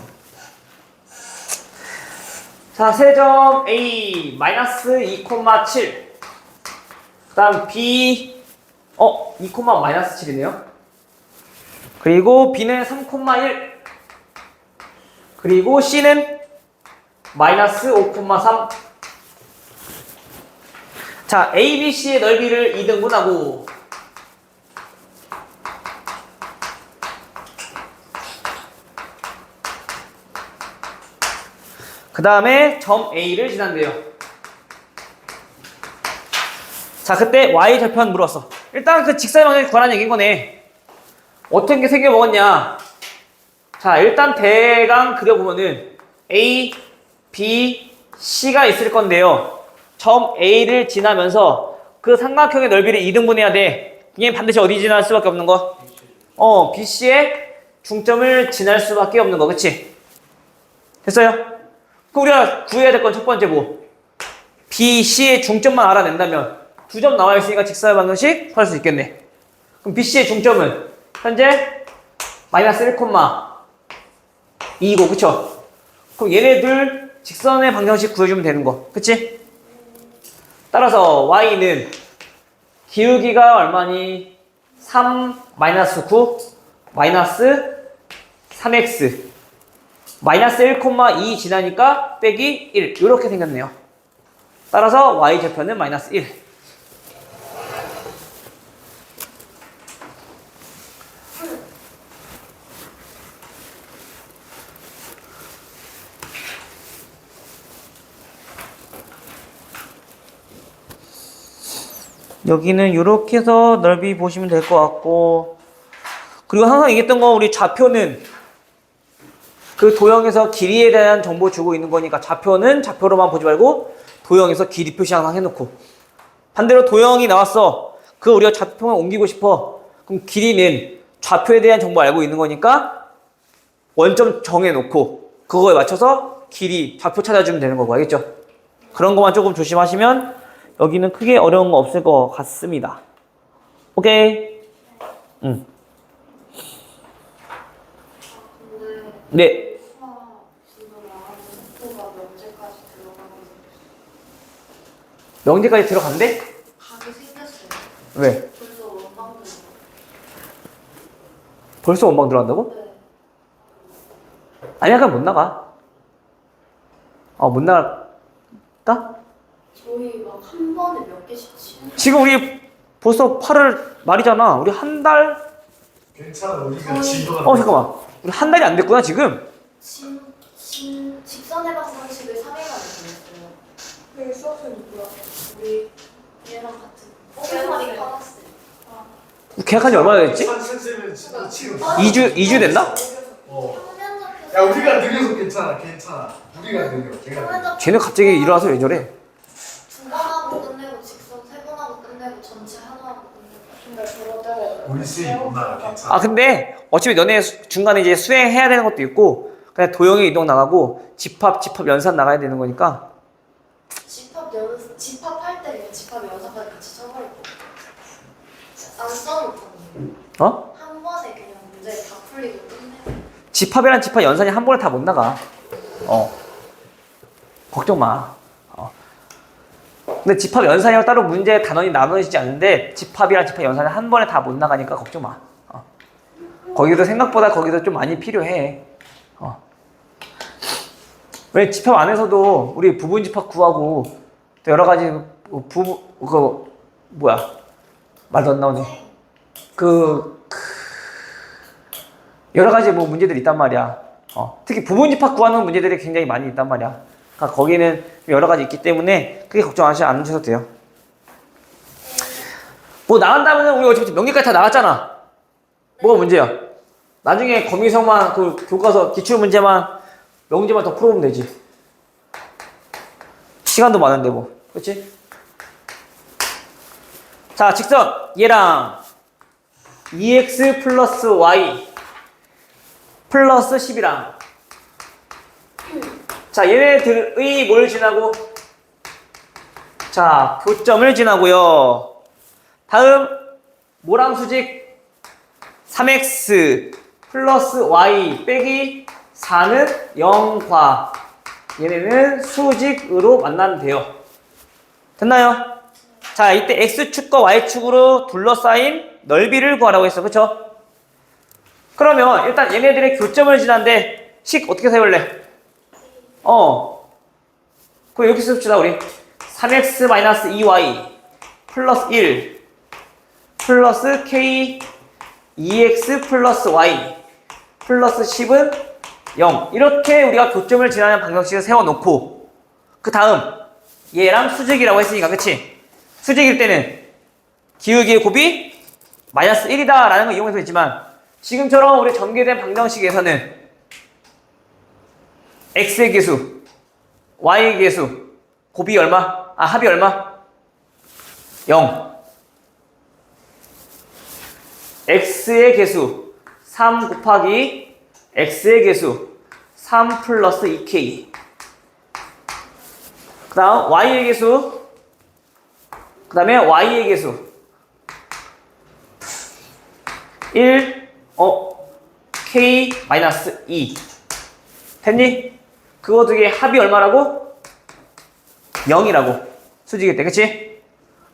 자, 세점 A 마이너스 2,7. 그 다음 B 2, 마이너스 7이네요. 그리고 B는 3,1. 그리고 C는 마이너스 5,3. 자, A, B, C의 넓이를 2등분하고 그 다음에 점 A를 지난대요. 자, 그때 Y 절편 물었어. 일단 그 직사방향에 관한 얘기인 거네. 어떤 게 생겨 먹었냐. 자, 일단 대강 그려보면은 A, B, C가 있을 건데요. 점 A를 지나면서 그 삼각형의 넓이를 2등분해야 돼. 이게 반드시 어디 지날 수밖에 없는 거? BC의 중점을 지날 수밖에 없는 거. 그치? 됐어요? 그럼 우리가 구해야 될 건 첫 번째 뭐? BC의 중점만 알아낸다면 두 점 나와 있으니까 직사의 방정식 구할 수 있겠네. 그럼 BC의 중점은 현재 마이너스 1,2고 그쵸? 그럼 얘네들 직선의 방정식 구해주면 되는 거. 그치? 따라서 Y는 기울기가 얼마니? 3 마이너스 9 마이너스 3x 마이너스 1,2 지나니까 빼기 1 이렇게 생겼네요. 따라서 Y 절편은 마이너스 1. 여기는 이렇게 해서 넓이 보시면 될 것 같고, 그리고 항상 얘기했던 거 우리 좌표는 그 도형에서 길이에 대한 정보 주고 있는 거니까 좌표는 좌표로만 보지 말고 도형에서 길이 표시 항상 해놓고, 반대로 도형이 나왔어. 그거 우리가 좌표만 옮기고 싶어. 그럼 길이는 좌표에 대한 정보 알고 있는 거니까 원점 정해놓고 그거에 맞춰서 길이 좌표 찾아주면 되는 거고, 알겠죠? 그런 것만 조금 조심하시면 여기는 크게 어려운 거 없을 것 같습니다. 오케이? 근데 네. 수학 지금 말하는 목표가 면제까지 들어가는 명제까지 들어간대? 가게 생겼어요. 왜? 벌써 원망도 벌써 원방 들어간다고? 네. 아니, 약간 못 나가. 못 나갈까? 저희 막 한 번에 몇 개씩 치는 지금 우리 벌써 8월 말이잖아. 우리 한 달? 괜찮아. 우리가 진도가. 잠깐만. 우리 한 달이 안 됐구나, 지금. 직선의 방정식을 3회가 됐어요. 여기 수학생 누구야? 우리 얘랑 같은 오랜만에 받았어요. 계약한 지 얼마나 됐지? 선생님은 진짜 지금. 2주 됐나? 어. 평면접해서 야 우리가 느려서 괜찮아. 괜찮아. 우리가 느려. 걔가 느려. 평면접 쟤네 갑자기 일어나서 왜 저래? 두 번 하고 끝내고 직선 세 번 하고 끝내고 전체 하나 하고 끝내고. 근데 저럴 때는 우리 수익 못 나가. 괜찮아. 근데 어차피 너네 중간에 이제 수행해야 되는 것도 있고, 그냥 도형의 이동 나가고, 집합 연산 나가야 되는 거니까. 집합할 때 집합 연산까지 같이 쳐버릴 거. 안 써놓거든요. 한 번에 그냥 문제 다 풀리고 끝내고. 집합이랑 집합 연산이 한 번에 다 못 나가. 걱정 마. 근데 집합 연산이랑 따로 문제 단원이 나눠지지 않는데, 집합이랑 집합 연산이 한 번에 다 못 나가니까 걱정 마. 거기도 생각보다 거기도 좀 많이 필요해. 왜 집합 안에서도 우리 부분 집합 구하고 또 여러 가지 말도 안 나오네. 여러 가지 문제들이 있단 말이야. 특히 부분 집합 구하는 문제들이 굉장히 많이 있단 말이야. 그러니까 거기는 여러 가지 있기 때문에 크게 걱정하지 않으셔도 돼요. 나간다면 우리 어차피 명리까지 다 나갔잖아. 뭐가 문제야? 나중에 거미성만 교과서 기출 문제만 명제만 더 풀어보면 되지. 시간도 많은데 그렇지? 자, 직선 얘랑 2x 플러스 y 플러스 10이랑, 자, 얘네들의 뭘 지나고? 자, 교점을 지나고요. 다음 뭐랑 수직? 3x 플러스 y 빼기 4는 0과 얘네는 수직으로 만나는데요. 됐나요? 자, 이때 x축과 y축으로 둘러싸인 넓이를 구하라고 했어. 그쵸? 그러면 일단 얘네들의 교점을 지난데 식 어떻게 세울래? 그럼 이렇게 씁시다 우리. 3x-2y 플러스 1 플러스 k 2x 플러스 y 플러스 10은 0. 이렇게 우리가 교점을 지나는 방정식을 세워놓고, 그 다음 얘랑 수직이라고 했으니까, 그치? 수직일 때는 기울기의 곱이 마이너스 1이다 라는 걸 이용해서 했지만, 지금처럼 우리 전개된 방정식에서는 x의 계수, y의 계수, 곱이 얼마? 합이 얼마? 0. x의 계수 3 곱하기 x의 계수 3 플러스 2k. 그 다음 y의 계수, 그 다음에 y의 계수 1, k 마이너스 2. 됐니? 그거 두 개 합이 얼마라고? 0이라고. 수직일 때, 그치?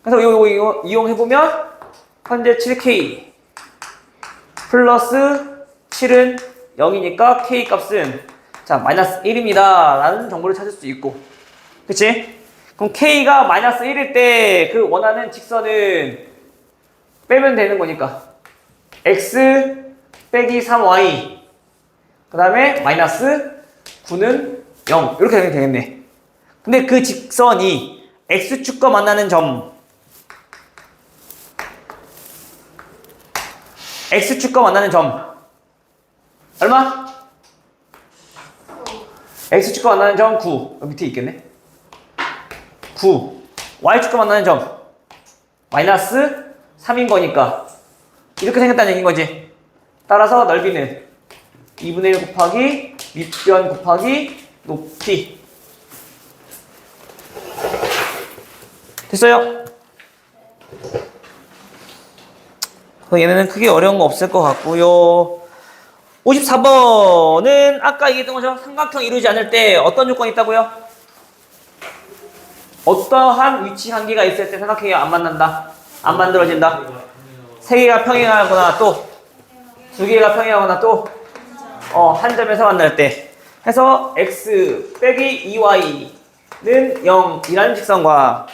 그래서 이거 이용해보면 현재 7k 플러스 7은 0이니까 k 값은 자 마이너스 1입니다 라는 정보를 찾을 수 있고, 그치? 그럼 k가 마이너스 1일 때 그 원하는 직선은 빼면 되는 거니까 x 빼기 3y 그 다음에 마이너스 9는 0 이렇게 되면 되겠네. 근데 그 직선이 x축과 만나는 점, x축과 만나는 점 얼마? x축과 만나는 점 9. 여기 밑에 있겠네. 9. y축과 만나는 점 마이너스 3인 거니까 이렇게 생겼다는 얘기인 거지. 따라서 넓이는 2분의 1 곱하기 밑변 곱하기 높이. 됐어요? 얘네는 크게 어려운 거 없을 것 같고요. 54번은 아까 얘기했던 것처럼 삼각형 이루지 않을 때 어떤 조건이 있다고요? 어떠한 위치 한계가 있을 때 삼각형이 안 만난다. 안 만들어진다. 세 개가 평행하거나 또 두 개가 평행하거나 또 한 점에서 만날 때 해서 x 빼기 2y는 0이라는 직선과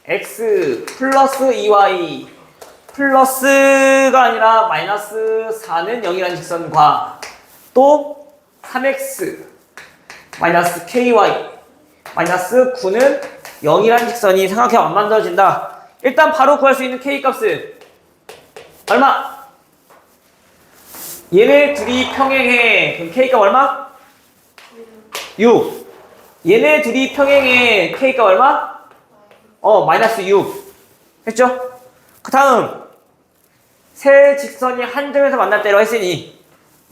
x 플러스 2y 플러스가 아니라 마이너스 4는 0이라는 직선과 또 3x 마이너스 ky 마이너스 9는 0이라는 직선이 삼각형 안 만들어진다. 일단 바로 구할 수 있는 k 값은 얼마? 얘네 둘이 평행해. 그럼 k 값 얼마? 6. 얘네 둘이 평행해. k 값 얼마? 마이너스 6. 했죠? 그 다음 세 직선이 한 점에서 만날 때라고 했으니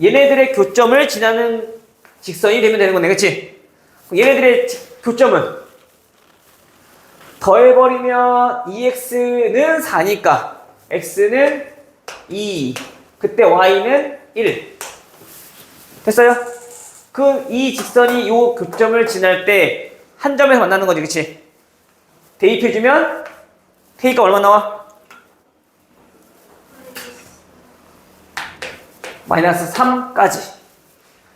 얘네들의 교점을 지나는 직선이 되면 되는 거네. 그치? 얘네들의 교점은 더해버리면 2x는 4니까 x는 2, 그때 y는 1. 됐어요? 그 이 직선이 요 교점을 지날 때 한 점에서 만나는 거지. 그치? 대입해주면 k가 얼마 나와? 마이너스 3까지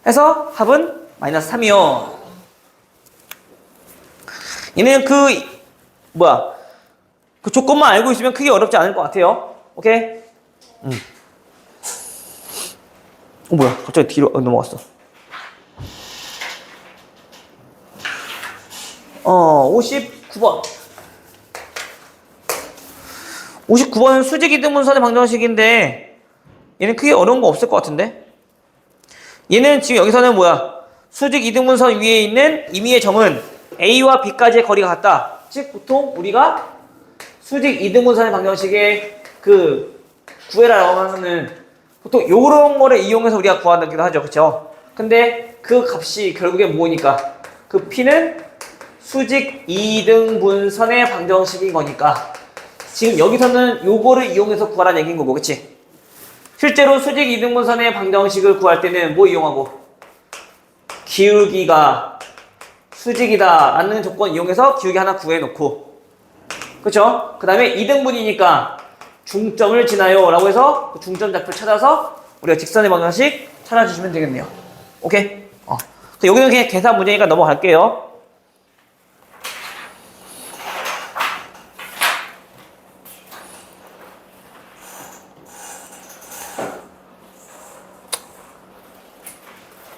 해서 합은 마이너스 3이요. 얘는 그 조건만 알고 있으면 크게 어렵지 않을 것 같아요. 오케이? 뭐야 갑자기 뒤로 넘어갔어. 59번 59번은 수직 이등분선의 방정식인데 얘는 크게 어려운 거 없을 것 같은데. 얘는 지금 여기서는 수직 이등분선 위에 있는 임의의 점은 A와 B까지의 거리가 같다. 즉 보통 우리가 수직 이등분선의 방정식의 구해라라고 하면은 보통 요런 거를 이용해서 우리가 구하기도 하죠. 그쵸? 근데 그 값이 결국에 뭐니까 그 P는 수직 이등분선의 방정식인 거니까 지금 여기서는 요거를 이용해서 구하라는 얘기인 거고. 그치? 실제로 수직 이등분선의 방정식을 구할 때는 뭐 이용하고? 기울기가 수직이다 라는 조건 이용해서 기울기 하나 구해놓고, 그쵸? 그 다음에 이등분이니까 중점을 지나요 라고 해서 그 중점 좌표 찾아서 우리가 직선의 방정식 찾아주시면 되겠네요. 오케이? 여기는 그냥 계산 문제니까 넘어갈게요.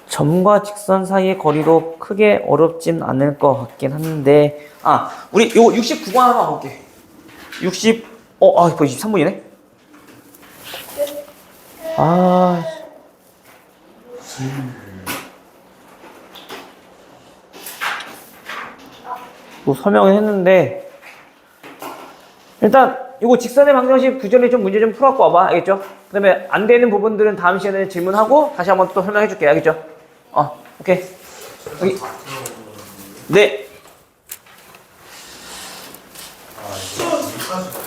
점과 직선 사이의 거리도 크게 어렵진 않을 것 같긴 한데, 우리 요거 69번 한번 볼게. 벌써 23분이네? 뭐 설명을 했는데, 일단 요거 직선의 방정식 구전에 좀 문제 좀 풀어갖고 와봐. 알겠죠? 그 다음에 안 되는 부분들은 다음 시간에 질문하고 다시 한번 또 설명해 줄게. 알겠죠? 오케이. 여기. 네. 이거